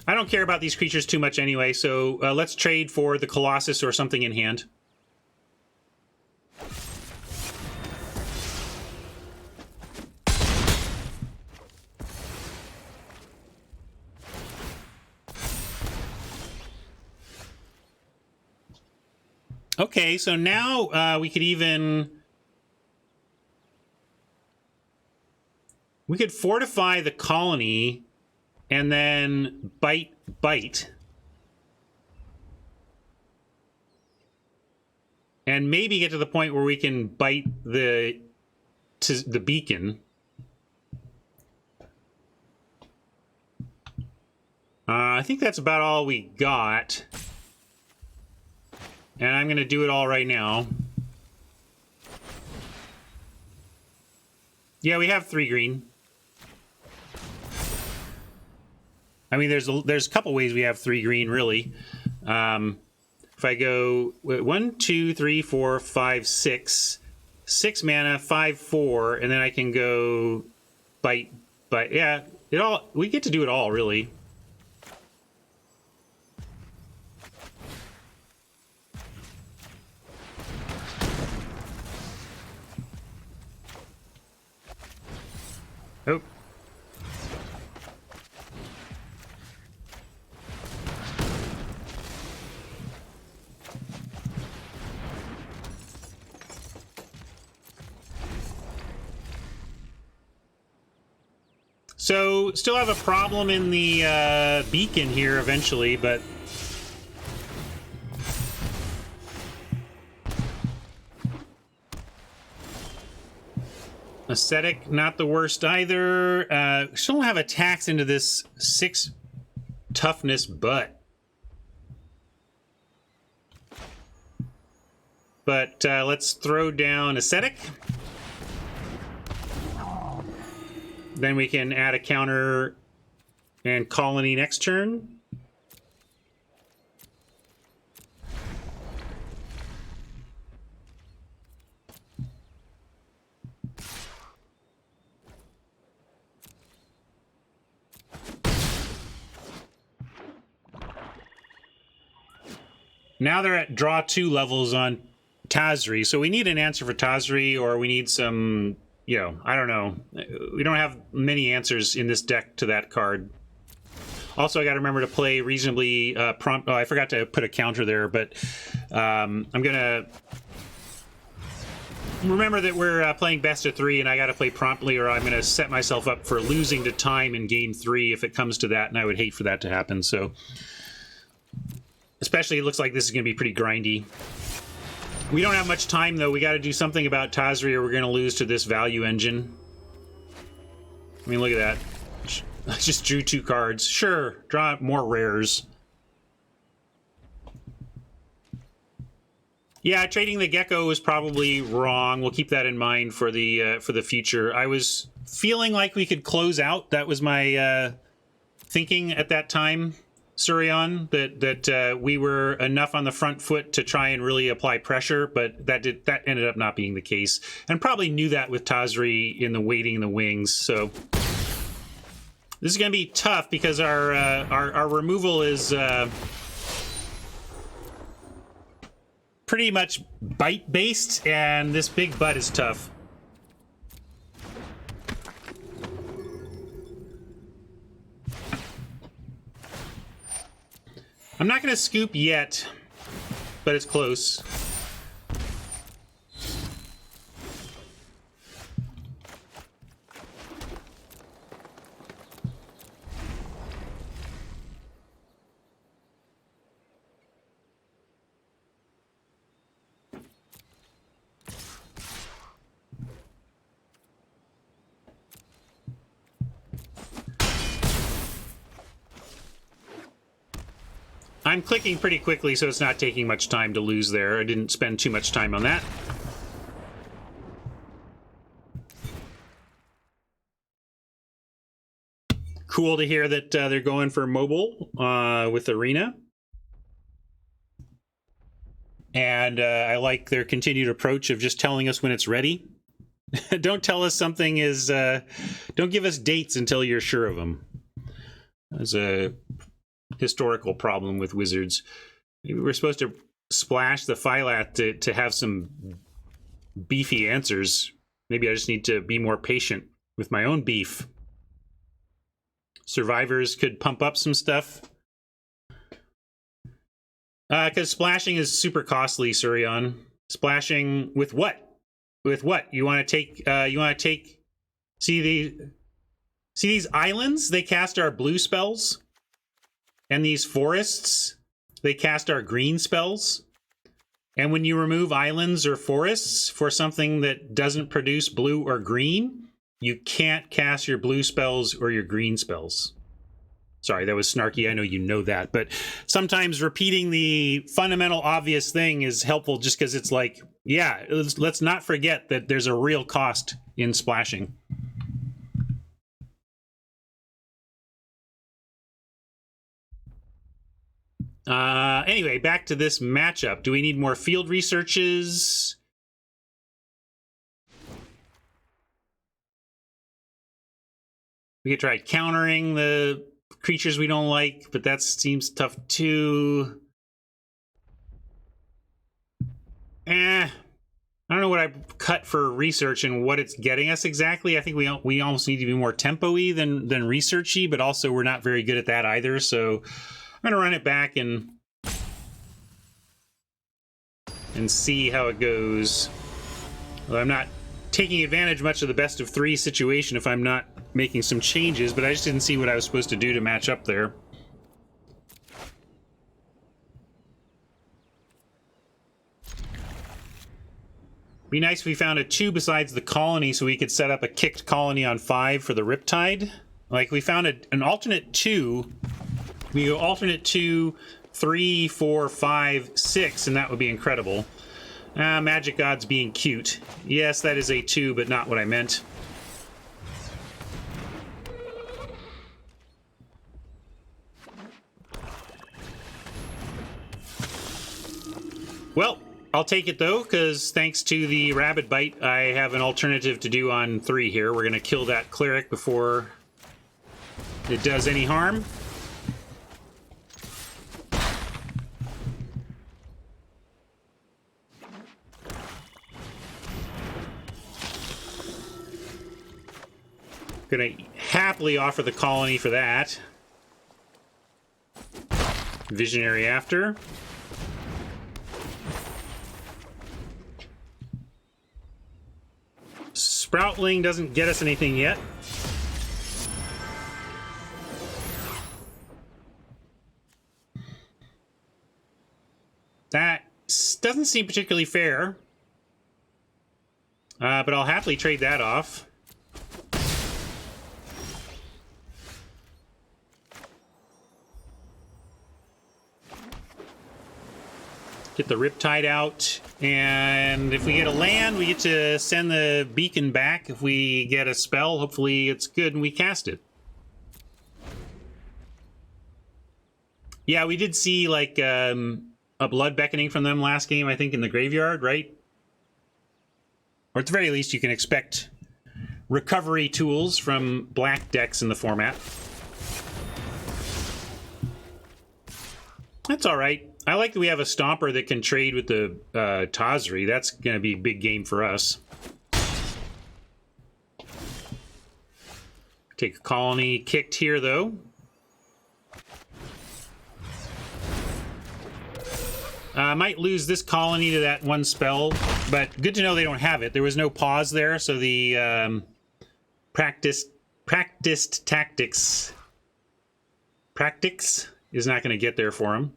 Speaker 1: I don't care about these creatures too much anyway, so let's trade for the Colossus or something in hand. Okay, so now we could even... we could fortify the colony and then bite. And maybe get to the point where we can bite the beacon. I think that's about all we got. And I'm going to do it all right now. Yeah, we have 3 green. I mean, there's a couple ways we have 3 green, really. If I go 1, 2, 3, 4, 5, 6, 6 mana, 5, 4, and then I can go bite. Yeah, we get to do it all, really. Oh. So, still have a problem in the beacon here eventually, but... Ascetic, not the worst either. Still don't have attacks into this 6 toughness butt. But let's throw down Ascetic. Then we can add a counter and colony next turn. Now they're at draw 2 levels on Tazri, so we need an answer for Tazri, or we need some, you know, I don't know. We don't have many answers in this deck to that card. Also, I got to remember to play reasonably prompt. Oh, I forgot to put a counter there, but I'm going to remember that we're playing best of 3, and I got to play promptly, or I'm going to set myself up for losing to time in game 3 if it comes to that, and I would hate for that to happen, so... Especially, it looks like this is going to be pretty grindy. We don't have much time, though. We got to do something about Tazri, or we're going to lose to this value engine. I mean, look at that. I just drew 2 cards. Sure, draw more rares. Yeah, trading the Gecko was probably wrong. We'll keep that in mind for the future. I was feeling like we could close out. That was my thinking at that time. Surion, that we were enough on the front foot to try and really apply pressure, but that ended up not being the case, and probably knew that with Tazri in the waiting in the wings. So this is going to be tough because our removal is pretty much bite based, and this big butt is tough. I'm not going to scoop yet, but it's close. I'm clicking pretty quickly, so it's not taking much time to lose there. I didn't spend too much time on that. Cool to hear that they're going for mobile with Arena. And I like their continued approach of just telling us when it's ready. Don't tell us something is... don't give us dates until you're sure of them. That's a historical problem with Wizards. Maybe we're supposed to splash the Phylat to have some beefy answers. Maybe I just need to be more patient with my own beef. Survivors could pump up some stuff. Because splashing is super costly, Surion. Splashing with what? With what? You want to take... See these islands? They cast our blue spells. And these forests, they cast our green spells. And when you remove islands or forests for something that doesn't produce blue or green, you can't cast your blue spells or your green spells. Sorry, that was snarky. I know you know that. But sometimes repeating the fundamental obvious thing is helpful just because it's like, yeah, let's not forget that there's a real cost in splashing. Anyway, back to this matchup. Do we need more field researches? We could try countering the creatures we don't like, but that seems tough too. I don't know what I cut for research and what it's getting us exactly. I think we almost need to be more tempo-y than researchy, but also we're not very good at that either. So I'm going to run it back and see how it goes. Well, I'm not taking advantage much of the best of 3 situation if I'm not making some changes, but I just didn't see what I was supposed to do to match up there. Be nice if we found a 2 besides the colony so we could set up a kicked colony on 5 for the Riptide. Like, we found an alternate 2. We go alternate 2, 3, 4, 5, 6, and that would be incredible. Magic Gods being cute. Yes, that is a 2, but not what I meant. Well, I'll take it though, because thanks to the Rabbit Bite, I have an alternative to do on 3 here. We're going to kill that cleric before it does any harm. Going to happily offer the colony for that. Visionary after. Sproutling doesn't get us anything yet. That doesn't seem particularly fair. But I'll happily trade that off. Get the Riptide out, and if we get a land, we get to send the beacon back. If we get a spell, hopefully it's good and we cast it. Yeah, we did see like a blood beckoning from them last game, I think, in the graveyard, right? Or at the very least, you can expect recovery tools from black decks in the format. That's all right. I like that we have a Stomper that can trade with the Tazri. That's going to be a big game for us. Take a colony kicked here, though. I might lose this colony to that 1 spell, but good to know they don't have it. There was no pause there, so the practiced tactics is not going to get there for him.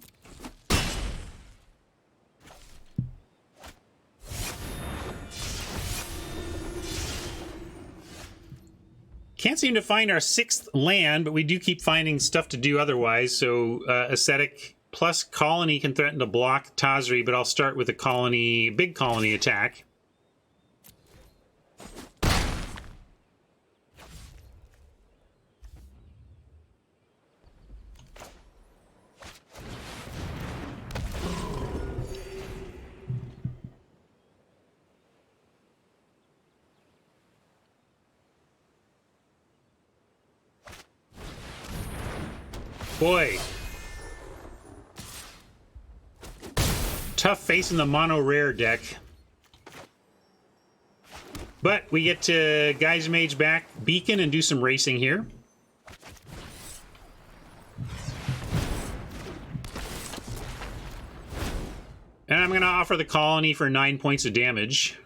Speaker 1: Can't seem to find our 6th land, but we do keep finding stuff to do otherwise. So Ascetic plus Colony can threaten to block Tazri, but I'll start with a colony, big colony attack. Boy. Tough facing the mono rare deck. But we get to Geyser Mage back Beacon and do some racing here. And I'm going to offer the colony for 9 points of damage.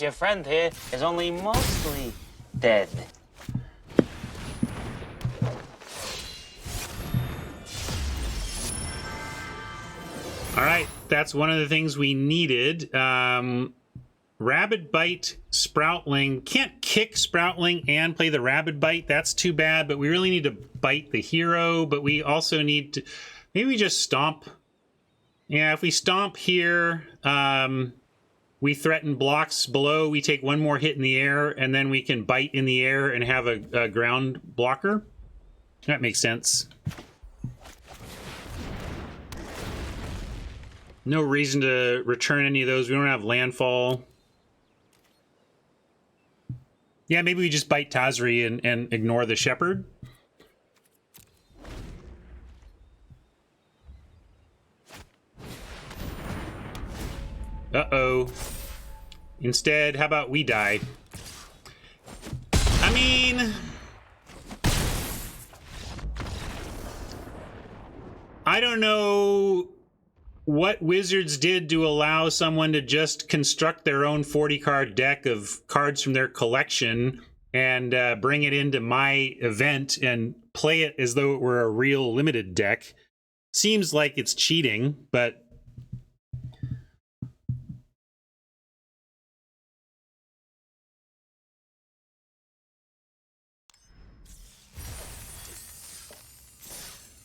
Speaker 4: Your friend here is only mostly dead. All
Speaker 1: right, that's one of the things we needed. We're Rabid Bite, Sproutling. Can't kick Sproutling and play the Rabid Bite. That's too bad, but we really need to bite the hero, but we also need to... Maybe we just stomp. Yeah, if we stomp here, we threaten blocks below. We take one more hit in the air, and then we can bite in the air and have a ground blocker. That makes sense. No reason to return any of those. We don't have landfall. Yeah, maybe we just bite Tazri and ignore the Shepherd. Uh-oh. Instead, how about we die? I mean... I don't know what Wizards did to allow someone to just construct their own 40-card deck of cards from their collection and bring it into my event and play it as though it were a real limited deck. Seems like it's cheating, but...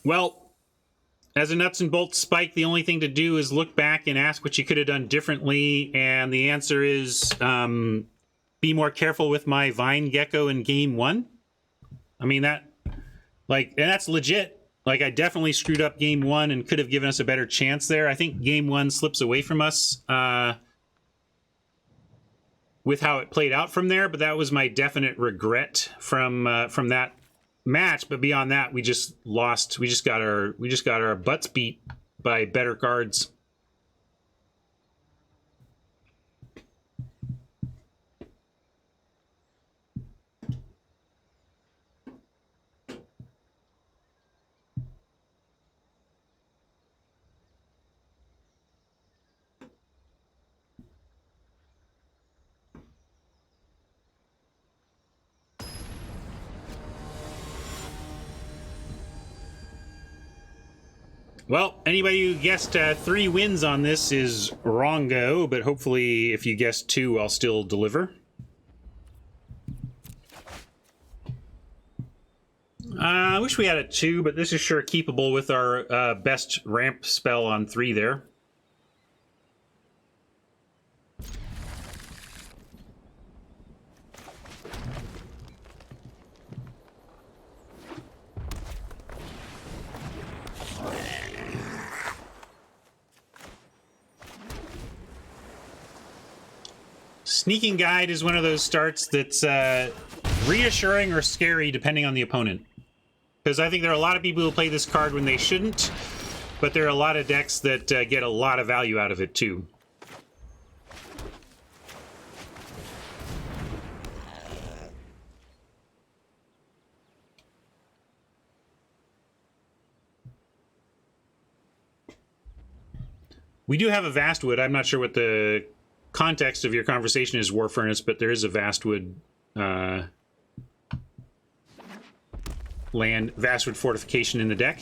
Speaker 1: Well, as a nuts and bolts spike, the only thing to do is look back and ask what you could have done differently, and the answer is be more careful with my Vine Gecko in game 1. I mean, that, like, and that's legit. Like, I definitely screwed up game 1 and could have given us a better chance there. I think game 1 slips away from us with how it played out from there, but that was my definite regret from that match. But beyond that, we just lost. We just got our butts beat by better cards. Well, anybody who guessed 3 wins on this is wrongo, but hopefully if you guessed 2, I'll still deliver. I wish we had a 2, but this is sure keepable with our best ramp spell on 3 there. Sneaking Guide is one of those starts that's reassuring or scary depending on the opponent. Because I think there are a lot of people who play this card when they shouldn't, but there are a lot of decks that get a lot of value out of it too. We do have a Vastwood. I'm not sure what the context of your conversation is, War Furnace, but there is a Vastwood Vastwood fortification in the deck.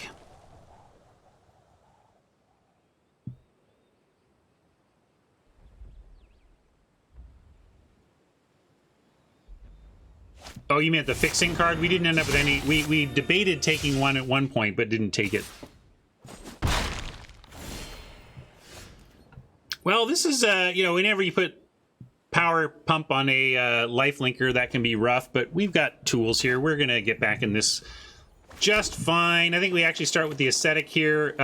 Speaker 1: Oh, you meant the fixing card? We didn't end up with any. We debated taking one at one point, but didn't take it. Well, this is, you know, whenever you put power pump on a life linker, that can be rough, but we've got tools here. We're going to get back in this just fine. I think we actually start with the Ascetic here.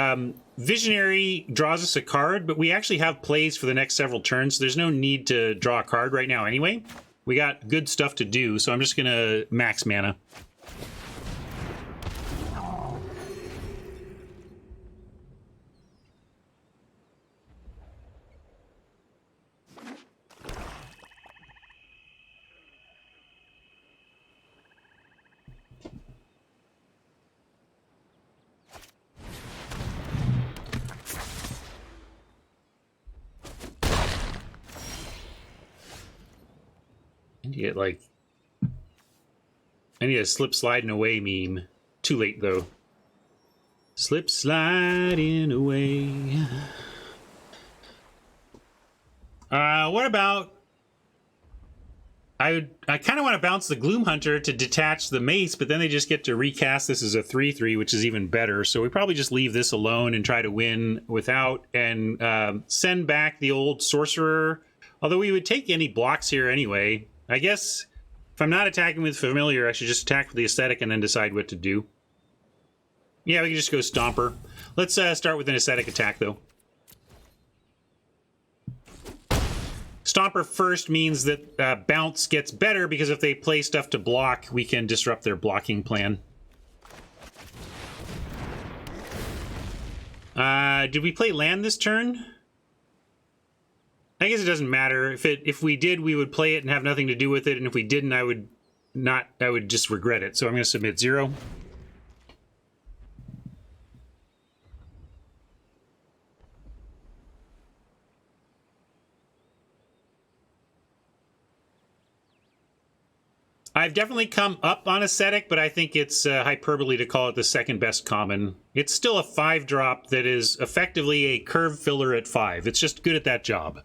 Speaker 1: Visionary draws us a card, but we actually have plays for the next several turns, so there's no need to draw a card right now anyway. We got good stuff to do, so I'm just going to max mana. Get like, I need a slip sliding away meme. Too late though. Slip sliding away. What about I kind of want to bounce the Gloom Hunter to detach the mace, but then they just get to recast this as a 3/3, which is even better. So we probably just leave this alone and try to win without, and send back the old Sorcerer. Although we would take any blocks here anyway. I guess if I'm not attacking with Familiar, I should just attack with the Aesthetic and then decide what to do. Yeah, we can just go Stomper. Let's start with an Aesthetic attack, though. Stomper first means that bounce gets better, because if they play stuff to block, we can disrupt their blocking plan. Did we play land this turn? I guess it doesn't matter. If we did, we would play it and have nothing to do with it, and if we didn't, I would just regret it. So I'm going to submit 0. I've definitely come up on Aesthetic, but I think it's hyperbole to call it the second best common. It's still a 5-drop that is effectively a curve filler at 5. It's just good at that job.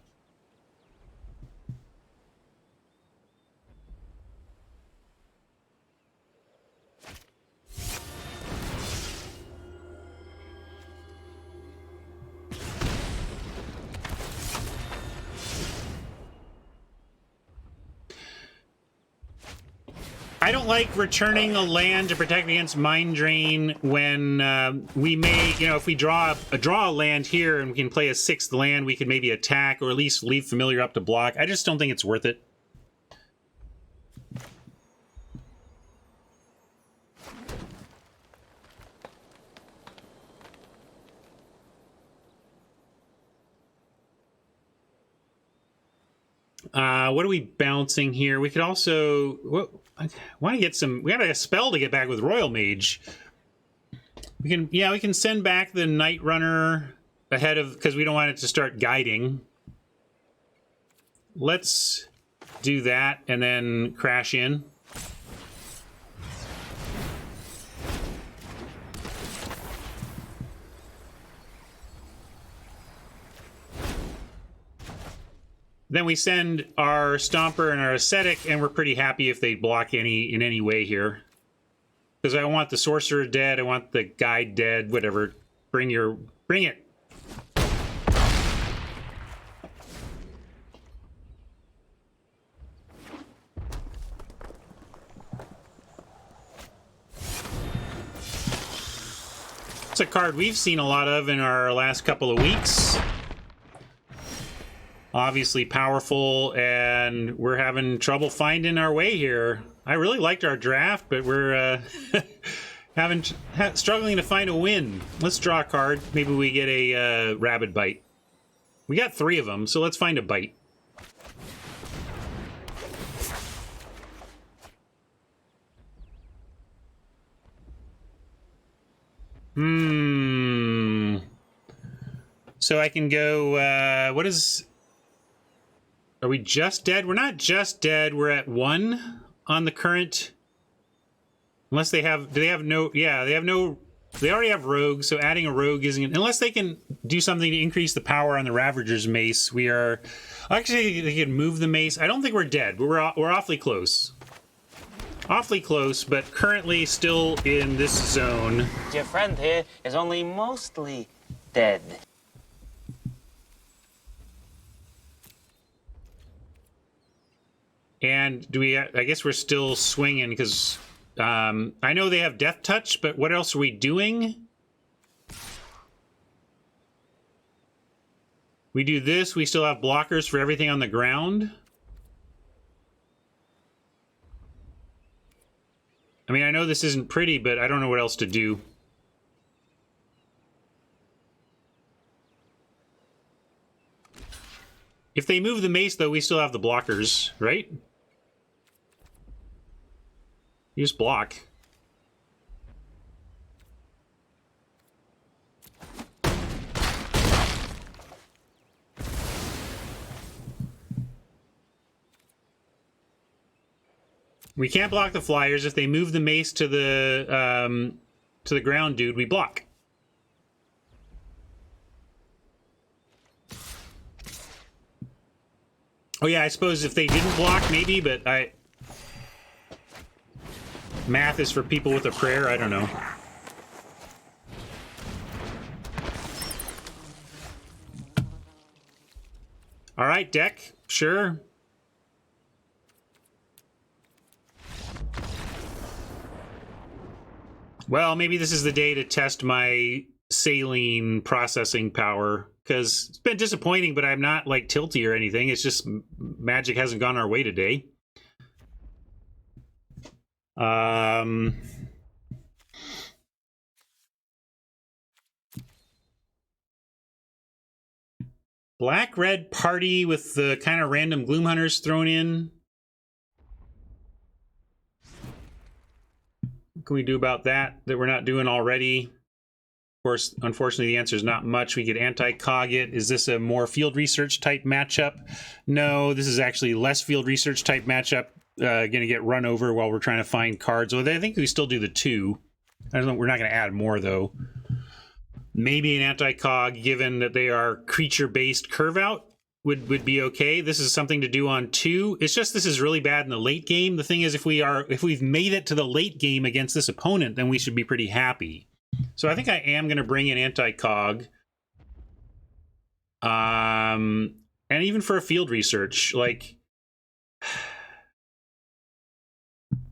Speaker 1: I don't like returning a land to protect against Mind Drain when we may, if we draw a land here and we can play a 6th land, we can maybe attack or at least leave Familiar up to block. I just don't think it's worth it. What are we bouncing here? We could also... I want to get some... We got a spell to get back with Royal Mage. We can send back the Night Runner ahead of... Because we don't want it to start guiding. Let's do that and then crash in. Then we send our Stomper and our Ascetic, and we're pretty happy if they block in any way here. Because I want the Sorcerer dead, I want the Guide dead, whatever. Bring it. It's a card we've seen a lot of in our last couple of weeks. Obviously powerful, and we're having trouble finding our way here. I really liked our draft, but we're struggling to find a win. Let's draw a card. Maybe we get a Rabid Bite. We got 3 of them, so let's find a bite. So I can go, what is... Are we just dead? We're not just dead. We're at 1 on the current. Unless they have... Do they have no... Yeah, they have no... They already have Rogue, so adding a Rogue isn't... Unless they can do something to increase the power on the Ravager's Mace, we are... Actually, they can move the Mace. I don't think we're dead, but we're awfully close. Awfully close, but currently still in this zone.
Speaker 4: Your friend here is only mostly dead.
Speaker 1: And do we... I guess we're still swinging, because I know they have Death Touch, but what else are we doing? We do this, we still have blockers for everything on the ground. I mean, I know this isn't pretty, but I don't know what else to do. If they move the Mace, though, we still have the blockers, right? You just block. We can't block the Flyers. If they move the Mace to the ground, dude, we block. Oh yeah, I suppose if they didn't block, maybe, but math is for people with a prayer, I don't know. All right, deck, sure. Well, maybe this is the day to test my saline processing power, because it's been disappointing, but I'm not like tilty or anything. It's just Magic hasn't gone our way today. Black-red party with the kind of random Gloom Hunters thrown in. What can we do about that we're not doing already? Of course, unfortunately, the answer is not much. We could anti-cog it. Is this a more field research type matchup? No, this is actually less field research type matchup. Going to get run over while we're trying to find cards. Well, I think we still do the 2. I don't know. We're not going to add more, though. Maybe an anti-cog, given that they are creature-based curve-out, would be okay. This is something to do on 2. It's just this is really bad in the late game. The thing is, if we've made it to the late game against this opponent, then we should be pretty happy. So I think I am going to bring in anti-cog. And even for a field research, like...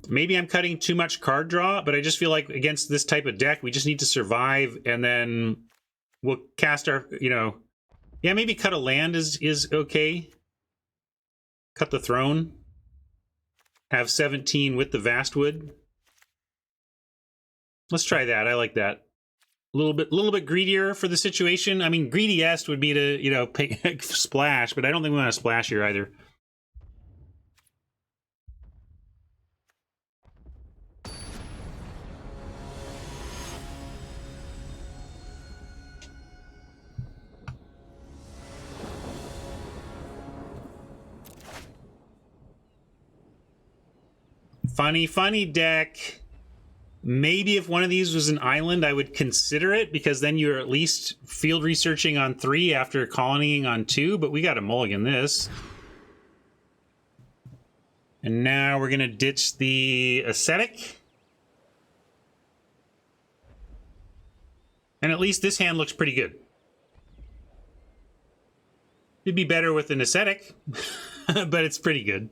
Speaker 1: Maybe I'm cutting too much card draw, but I just feel like against this type of deck, we just need to survive, and then we'll cast our, you know... Yeah, maybe cut a land is okay. Cut the throne. Have 17 with the Vastwood. Let's try that. I like that. A little bit greedier for the situation. I mean, greediest would be to, you know, pay, splash, but I don't think we want to splash here either. Funny deck. Maybe if one of these was an island, I would consider it, because then you're at least field researching on 3 after colonying on 2, but we got to mulligan this. And now we're going to ditch the Ascetic. And at least this hand looks pretty good. It'd be better with an Ascetic, but it's pretty good.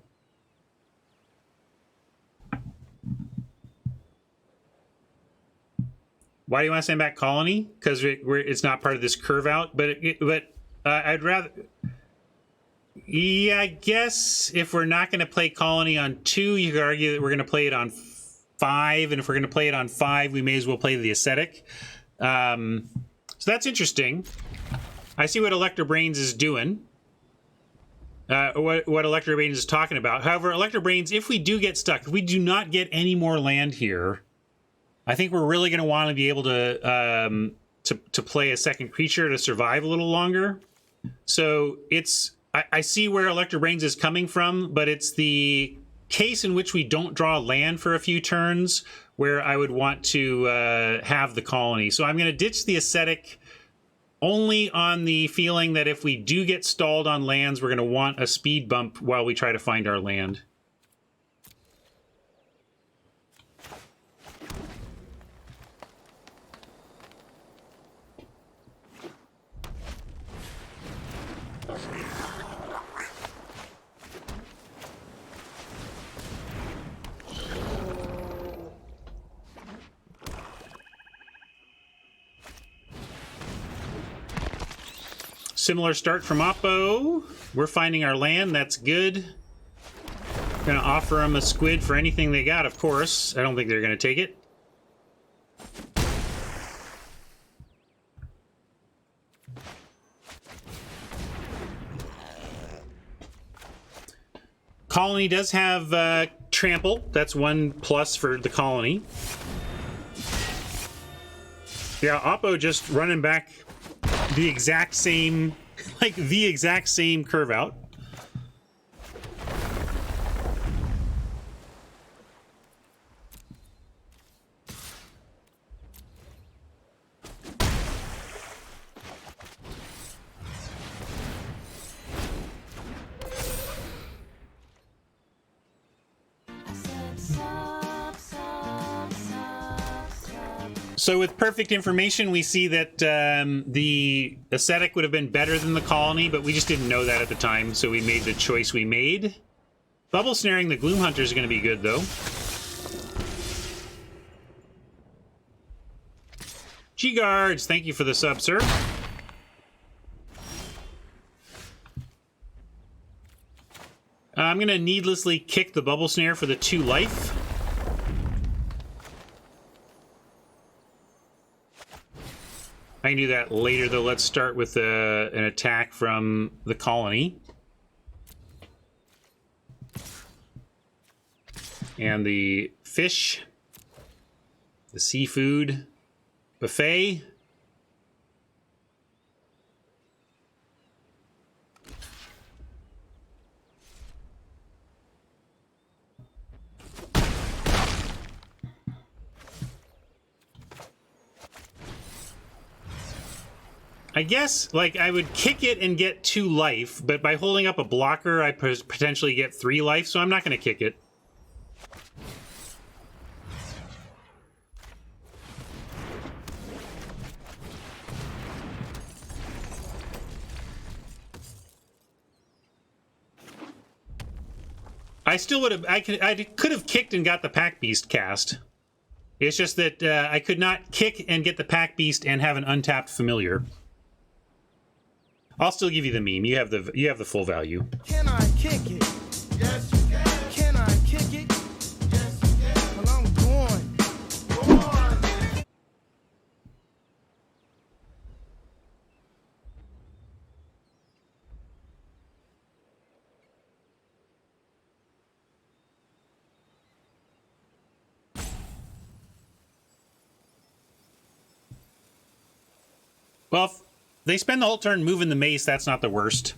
Speaker 1: Why do you want to send back Colony? Because it's not part of this curve out. But I'd rather... Yeah, I guess if we're not going to play Colony on 2, you could argue that we're going to play it on 5. And if we're going to play it on 5, we may as well play the Ascetic. So that's interesting. I see what Electro Brains is doing. What Electro Brains is talking about. However, Electro Brains, if we do get stuck, if we do not get any more land here... I think we're really going to want to be able to play a second creature to survive a little longer. So it's I see where Electro Brains is coming from, but it's the case in which we don't draw land for a few turns where I would want to have the colony. So I'm going to ditch the Ascetic only on the feeling that if we do get stalled on lands, we're going to want a speed bump while we try to find our land. Similar start from Oppo. We're finding our land. That's good. Gonna offer them a squid for anything they got, of course. I don't think they're gonna take it. Colony does have trample. That's 1+ for the colony. Yeah, Oppo just running back the exact same, like the exact same curve out. So with perfect information, we see that the ascetic would have been better than the colony, but we just didn't know that at the time, so we made the choice we made. Bubble snaring the Gloom Hunter is going to be good, though. G-Guards, thank you for the sub, sir. I'm going to needlessly kick the Bubble Snare for the 2 life. I can do that later, though. Let's start with an attack from the colony. And the fish. The seafood buffet. I guess, like, I would kick it and get 2 life, but by holding up a blocker, I potentially get 3 life, so I'm not going to kick it. I still would have, I could have kicked and got the Pack Beast cast. It's just that I could not kick and get the Pack Beast and have an untapped familiar. I'll still give you the meme. You have the full value.
Speaker 3: Can I kick it? Yes, you can. Can I kick it? Yes, you can. Well, I'm going. Go on.
Speaker 1: Well, if they spend the whole turn moving the mace, that's not the worst.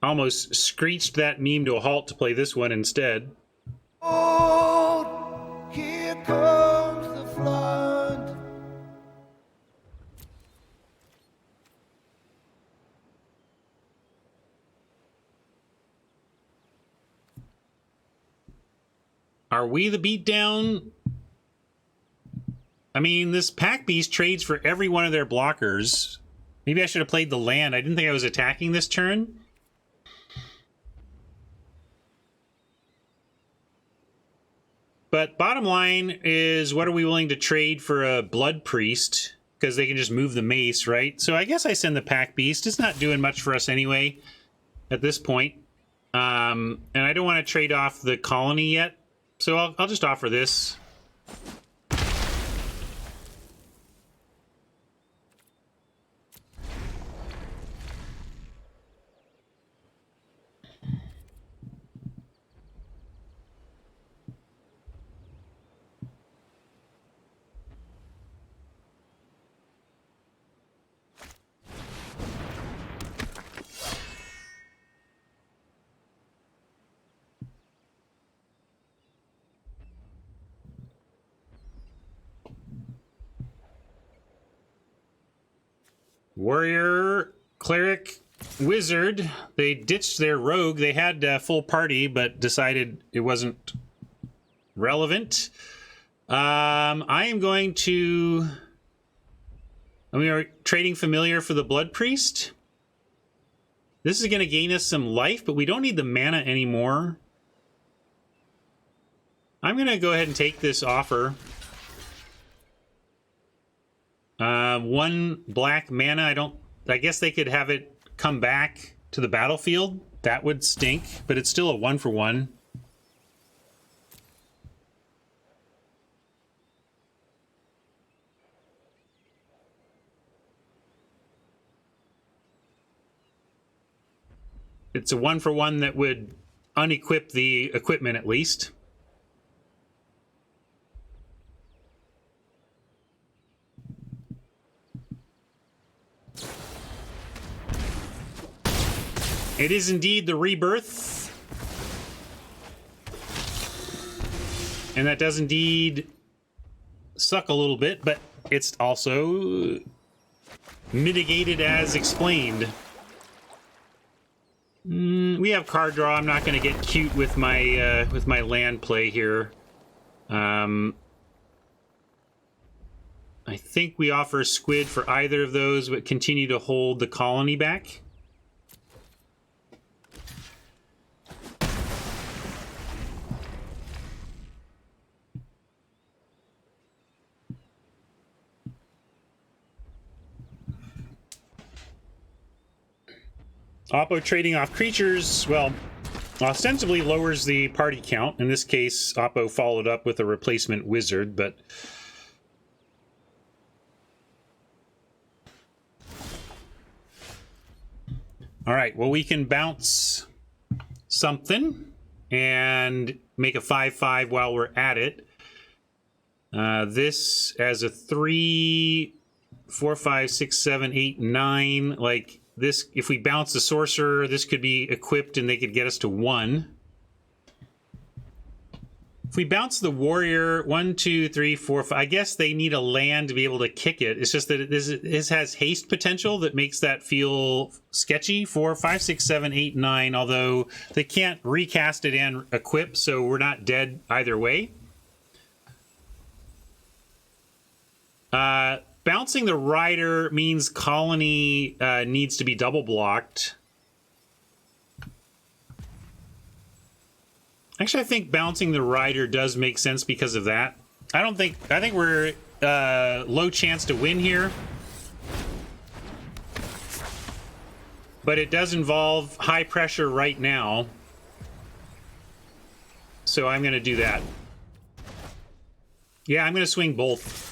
Speaker 1: Almost screeched that meme to a halt to play this one instead.
Speaker 3: Oh, here comes the flood.
Speaker 1: Are we the beatdown? I mean, this Pack Beast trades for every one of their blockers. Maybe I should have played the land. I didn't think I was attacking this turn. But bottom line is, what are we willing to trade for a Blood Priest? Because they can just move the mace, right? So I guess I send the Pack Beast. It's not doing much for us anyway at this point. And I don't want to trade off the colony yet. So I'll just offer this. Warrior, Cleric, Wizard. They ditched their rogue. They had a full party, but decided it wasn't relevant. I am going to... We are trading Familiar for the Blood Priest. This is going to gain us some life, but we don't need the mana anymore. I'm going to go ahead and take this offer. 1 black mana. I guess they could have it come back to the battlefield. That would stink, but it's still a 1-for-1. It's a 1-for-1 that would unequip the equipment at least. It is indeed the Rebirth. And that does indeed suck a little bit, but it's also mitigated as explained. We have card draw. I'm not going to get cute with my land play here. I think we offer squid for either of those, but continue to hold the colony back. Oppo trading off creatures, well, ostensibly lowers the party count. In this case, Oppo followed up with a replacement wizard, but... All right, well, we can bounce something and make a 5/5 while we're at it. This as a 3, 4, 5, 6, 7, 8, 9, like... This, if we bounce the sorcerer, this could be equipped and they could get us to 1. If we bounce the warrior, 1, 2, 3, 4, 5, I guess they need a land to be able to kick it. It's just that this has haste potential that makes that feel sketchy. 4, 5, 6, 7, 8, 9, although they can't recast it and equip, so we're not dead either way. Bouncing the rider means colony needs to be double blocked. Actually, I think bouncing the rider does make sense because of that. I think we're low chance to win here. But it does involve high pressure right now. So I'm going to do that. Yeah, I'm going to swing both.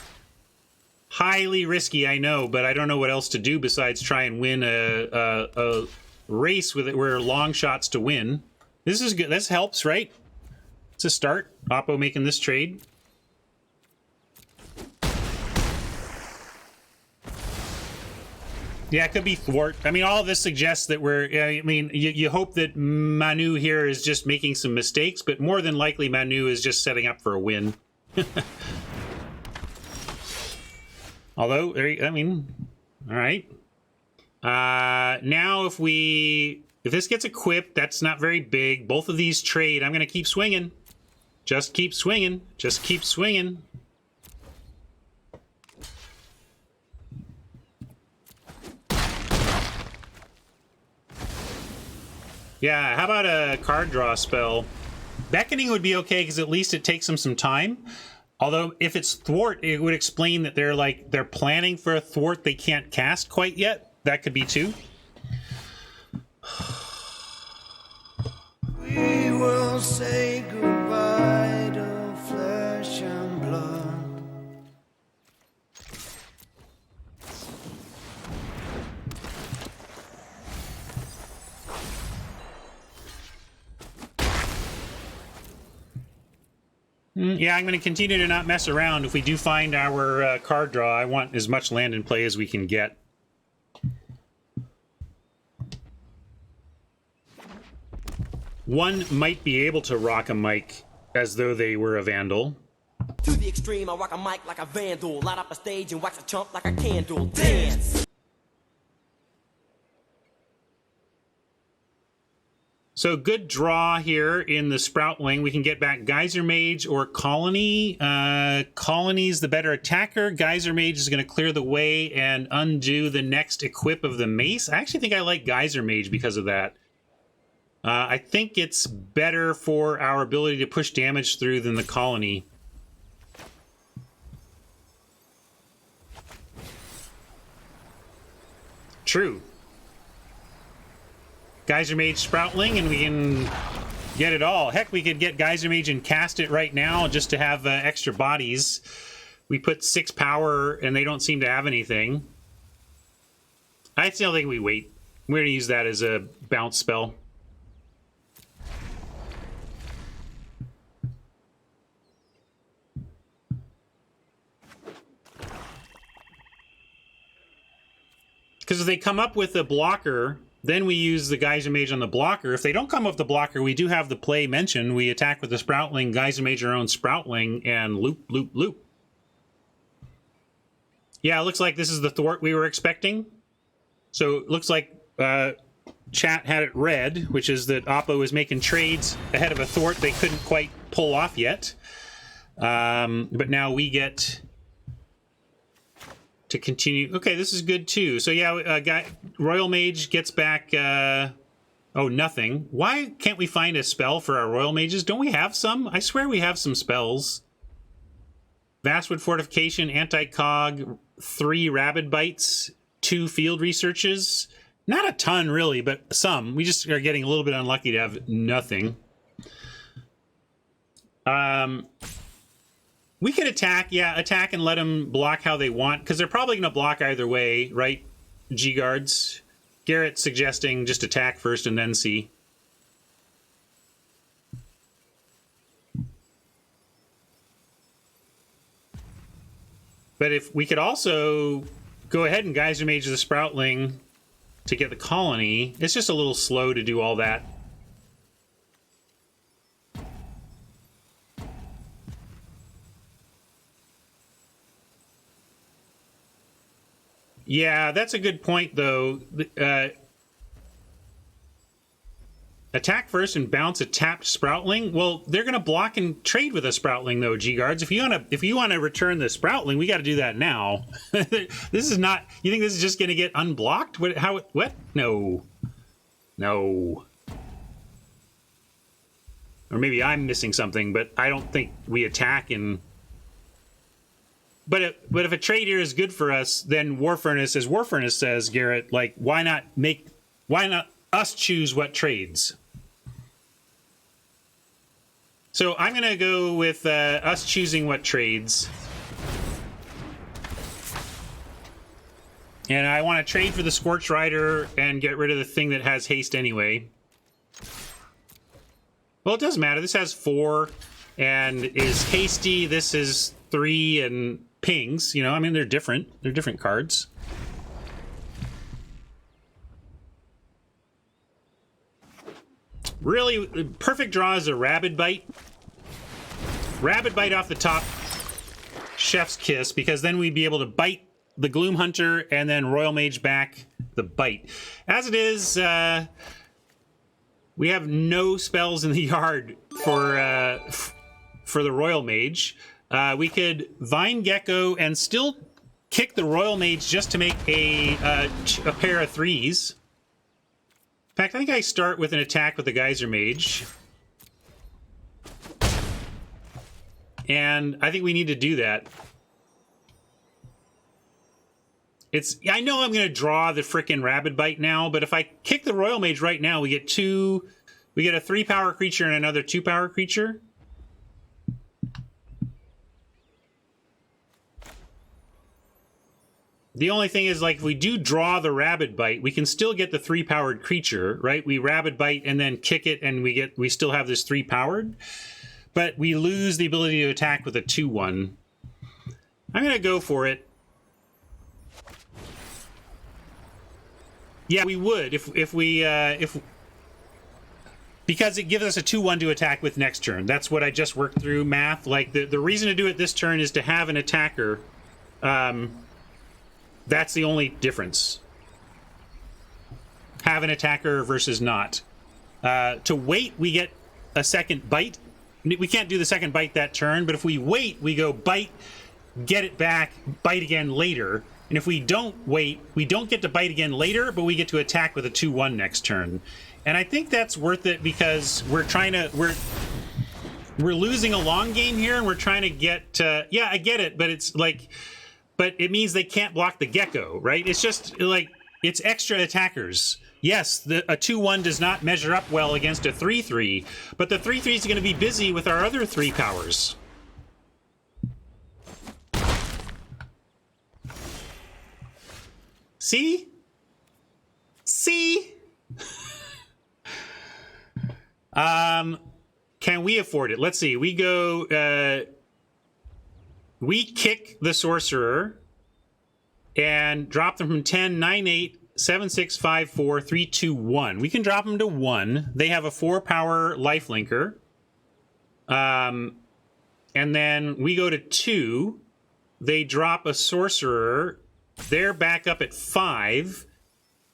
Speaker 1: Highly risky, I know, but I don't know what else to do besides try and win a race with it where long shots to win. This is good. This helps, right? It's a start. Oppo making this trade. Yeah, it could be thwart. I mean, all of this suggests that we're... I mean, you hope that Manu here is just making some mistakes, but more than likely Manu is just setting up for a win. Although, I mean, all right. Now, if this gets equipped, that's not very big. Both of these trade. I'm going to keep swinging. Just keep swinging. Just keep swinging. Yeah, how about a card draw spell? Beckoning would be okay because at least it takes them some time. Although, if it's thwart, it would explain that they're planning for a thwart they can't cast quite yet. That could be too.
Speaker 3: We will say goodbye to flesh and blood.
Speaker 1: Yeah, I'm going to continue to not mess around. If we do find our card draw, I want as much land in play as we can get. One might be able to rock a mic as though they were a vandal.
Speaker 5: To the extreme, I rock a mic like a vandal. Light up a stage and wax a chump like a candle. Dance!
Speaker 1: So good draw here in the Sproutling. We can get back Geyser Mage or Colony. Colony's the better attacker. Geyser Mage is going to clear the way and undo the next equip of the Mace. I actually think I like Geyser Mage because of that. I think it's better for our ability to push damage through than the Colony. True. Geyser Mage Sproutling, and we can get it all. Heck, we could get Geyser Mage and cast it right now just to have extra bodies. We put 6 power, and they don't seem to have anything. I still think we wait. We're going to use that as a bounce spell. Because if they come up with a blocker... Then we use the Geyser Mage on the blocker. If they don't come with the blocker, we do have the play mentioned. We attack with the Sproutling, Geyser Mage our own Sproutling, and loop, loop, loop. Yeah, it looks like this is the thwart we were expecting. So it looks like chat had it read, which is that Oppo is making trades ahead of a thwart they couldn't quite pull off yet. But now we get to continue. Okay, this is good too. So yeah, Royal Mage gets back... oh, nothing. Why can't we find a spell for our Royal Mages? Don't we have some? I swear we have some spells. Vastwood Fortification, Anti-Cog, 3 Rabid Bites, 2 Field Researches. Not a ton, really, but some. We just are getting a little bit unlucky to have nothing. We could attack. Yeah, attack and let them block how they want, because they're probably going to block either way, right, G-Guards? Garrett's suggesting just attack first and then see. But if we could also go ahead and Geyser Mage the Sproutling to get the colony, it's just a little slow to do all that. Yeah, that's a good point, though. Attack first and bounce a tapped Sproutling. Well, they're going to block and trade with a Sproutling, though, G-Guards. If you want to return the Sproutling, we got to do that now. This is not... You think this is just going to get unblocked? What? No. No. Or maybe I'm missing something, but I don't think we attack and... But if a trade here is good for us, then War Furnace, as War Furnace says, Garrett, like, why not us choose what trades? So I'm going to go with us choosing what trades. And I want to trade for the Scorch Rider and get rid of the thing that has haste anyway. Well, it doesn't matter. This has 4 and is hasty. This is 3 and pings. You know, I mean, they're different. They're different cards. Really, perfect draw is a Rabid Bite. Rabid Bite off the top. Chef's Kiss, because then we'd be able to bite the Gloom Hunter and then Royal Mage back the bite. As it is, we have no spells in the yard for the Royal Mage. We could Vine Gecko and still kick the Royal Mage just to make a pair of 3s. In fact, I think I start with an attack with the Geyser Mage. And I think we need to do that. I know I'm going to draw the frickin' Rabid Bite now, but if I kick the Royal Mage right now, we get a 3-power creature and another 2-power creature. The only thing is, like, if we do draw the Rabid Bite, we can still get the 3-powered creature, right? We Rabid Bite and then kick it, and we still have this 3-powered. But we lose the ability to attack with a 2/1. I'm going to go for it. Yeah, we would if because it gives us a 2/1 to attack with next turn. That's what I just worked through math. Like, the reason to do it this turn is to have an attacker. That's the only difference. Have an attacker versus not. To wait, we get a second bite. We can't do the second bite that turn, but if we wait, we go bite, get it back, bite again later. And if we don't wait, we don't get to bite again later, but we get to attack with a 2/1 next turn. And I think that's worth it because we're losing a long game here, and we're trying to get... yeah, I get it, but it's like... But it means they can't block the Gecko, right? It's just, like, it's extra attackers. Yes, a 2/1 does not measure up well against a 3/3, but the 3/3 is going to be busy with our other 3 powers. See? See? Can we afford it? Let's see. We go... we kick the Sorcerer and drop them from 10, 9, 8, 7, 6, 5, 4, 3, 2, 1. We can drop them to 1. They have a 4-power lifelinker. And then we go to 2. they drop a sorcerer. They're back up at 5,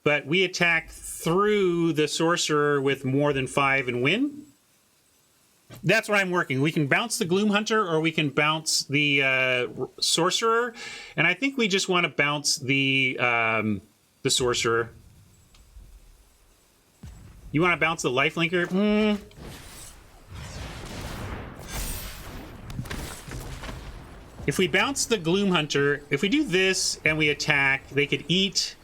Speaker 1: but we attack through the sorcerer with more than 5 and win. That's what I'm working. We can bounce the Gloom Hunter or we can bounce the sorcerer, and I think we just want to bounce the sorcerer. You want to bounce the lifelinker? If we bounce the Gloom Hunter, if we do this and we attack, they could eat.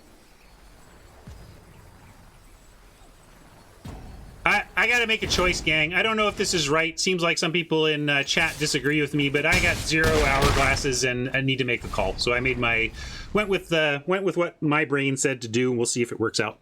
Speaker 1: I gotta make a choice, gang. I don't know if this is right. Seems like some people in chat disagree with me, but I got 0 hourglasses and I need to make a call. So I made went with what my brain said to do, and we'll see if it works out.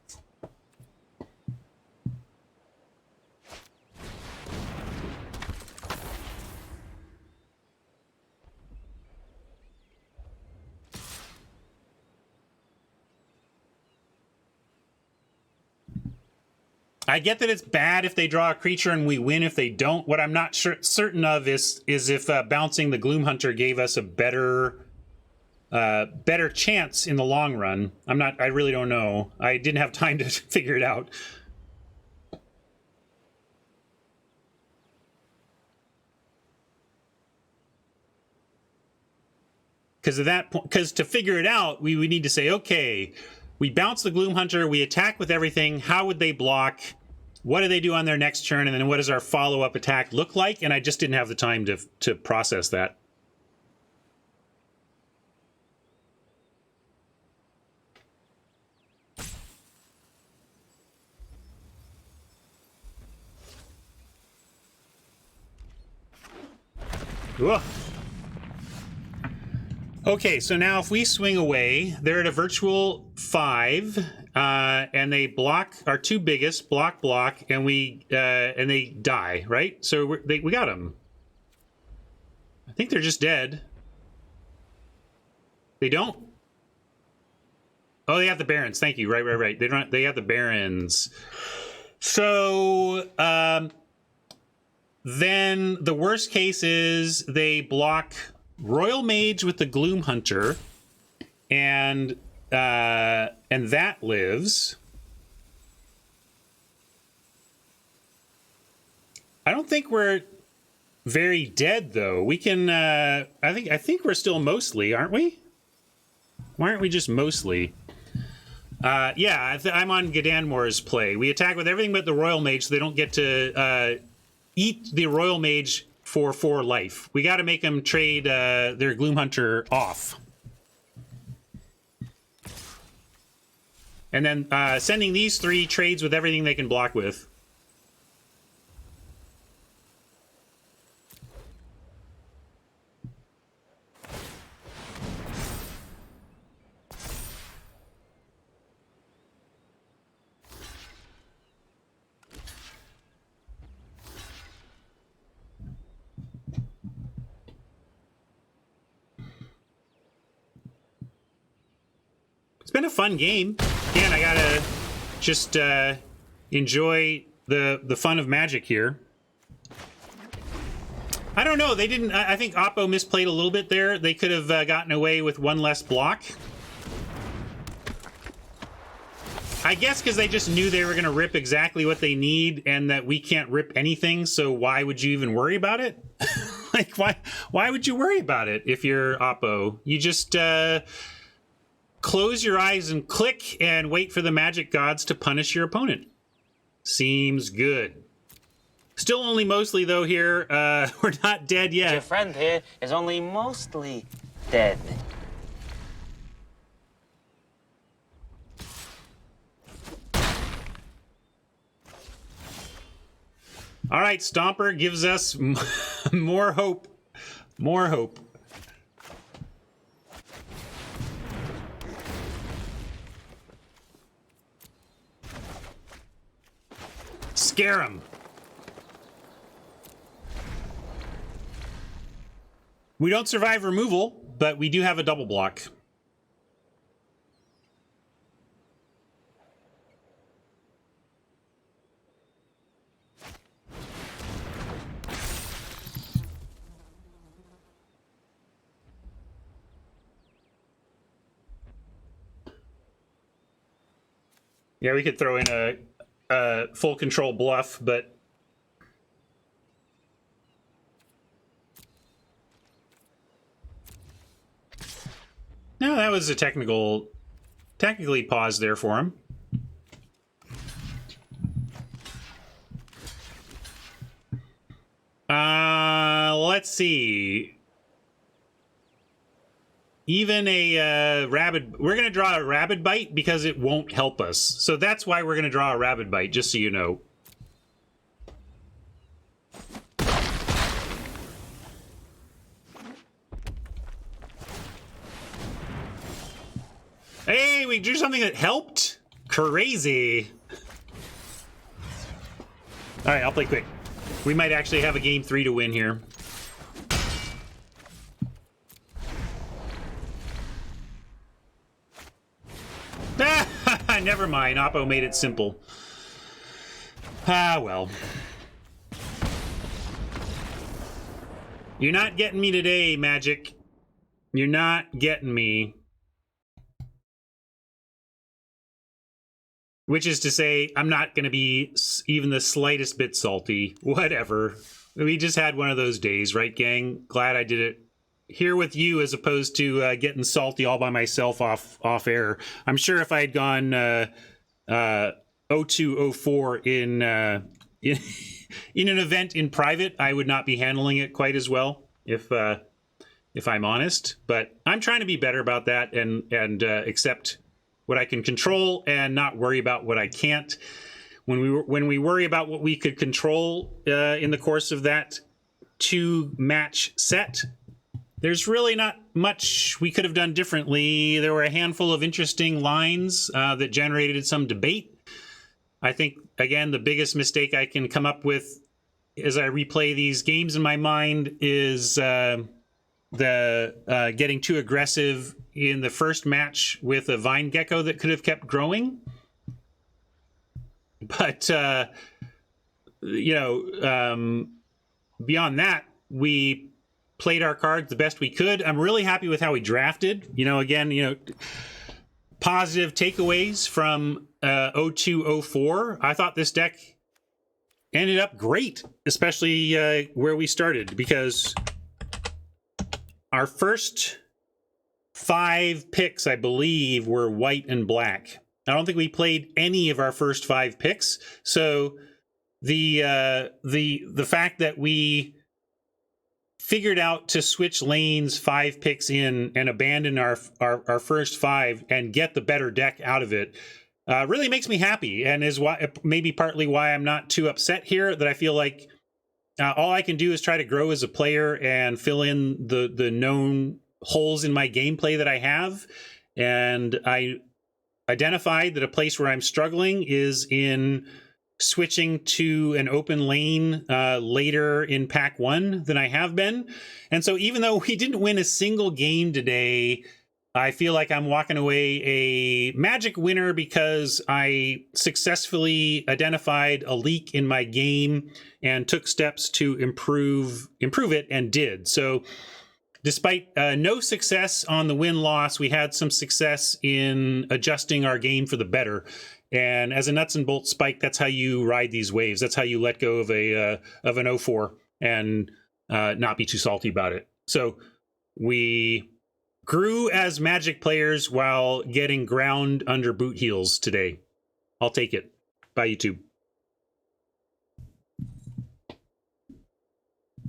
Speaker 1: I get that it's bad if they draw a creature and we win if they don't. What I'm not certain of is if bouncing the Gloom Hunter gave us a better chance in the long run. I really don't know. I didn't have time to figure it out. Because to figure it out, we would need to say, okay, we bounce the Gloom Hunter, we attack with everything. How would they block? What do they do on their next turn? And then what does our follow-up attack look like? And I just didn't have the time to process that. Whoa. Okay, so now if we swing away, they're at a virtual 5, and they block our 2 biggest, block, and they die, right? So we got them. I think they're just dead. They don't? Oh, they have the Barons. Thank you. Right. They have the Barons. So then the worst case is they block Royal Mage with the Gloom Hunter, and that lives. I don't think we're very dead though. We can. I think we're still mostly, aren't we? Why aren't we just mostly? Yeah, I'm on Gdanmor's play. We attack with everything but the Royal Mage, so they don't get to eat the Royal Mage for 4 life. We got to make them trade their Gloom Hunter off. And then sending these 3 trades with everything they can block with. It's been a fun game. Again, I gotta just enjoy the fun of Magic here. I don't know. They didn't. I think Oppo misplayed a little bit there. They could have gotten away with 1 less block. I guess because they just knew they were going to rip exactly what they need, and that we can't rip anything. So why would you even worry about it? Like, why would you worry about it if you're Oppo? You just close your eyes and click and wait for the magic gods to punish your opponent. Seems good. Still only mostly, though, here. We're not dead yet.
Speaker 4: Your friend here is only mostly dead.
Speaker 1: All right, Stomper gives us more hope. More hope. Scare him. We don't survive removal, but we do have a double block. Yeah, we could throw in a full control bluff, but no, that was a technically pause there for him. Let's see. Even a rabid, we're going to draw a rabid bite because it won't help us. So that's why we're going to draw a rabid bite, just so you know. Hey, we drew something that helped? Crazy. All right, I'll play quick. We might actually have a game 3 to win here. Never mind. Oppo made it simple. Ah, well. You're not getting me today, Magic. You're not getting me. Which is to say, I'm not going to be even the slightest bit salty. Whatever. We just had one of those days, right, gang? Glad I did it here with you as opposed to getting salty all by myself off air. I'm sure if I had gone 0204 in an event in private, I would not be handling it quite as well, if I'm honest. But I'm trying to be better about that and accept what I can control and not worry about what I can't. When we worry about what we could control in the course of that 2-match set, there's really not much we could have done differently. There were a handful of interesting lines that generated some debate. I think, again, the biggest mistake I can come up with as I replay these games in my mind is the getting too aggressive in the first match with a vine gecko that could have kept growing. But, beyond that, we played our cards the best we could. I'm really happy with how we drafted. Positive takeaways from 0204. I thought this deck ended up great, especially where we started, because our first 5 picks, I believe, were white and black. I don't think we played any of our first 5 picks. So the fact that we figured out to switch lanes 5 picks in and abandon our first 5 and get the better deck out of it really makes me happy, and is why maybe partly why I'm not too upset here, that I feel like all I can do is try to grow as a player and fill in the known holes in my gameplay that I have. And I identified that a place where I'm struggling is in switching to an open lane later in pack 1 than I have been. And so even though we didn't win a single game today, I feel like I'm walking away a Magic winner because I successfully identified a leak in my game and took steps to improve it, and did. So despite no success on the win-loss, we had some success in adjusting our game for the better. And as a nuts and bolts Spike, that's how you ride these waves. That's how you let go of an 04 and not be too salty about it. So we grew as Magic players while getting ground under boot heels today. I'll take it. Bye, YouTube.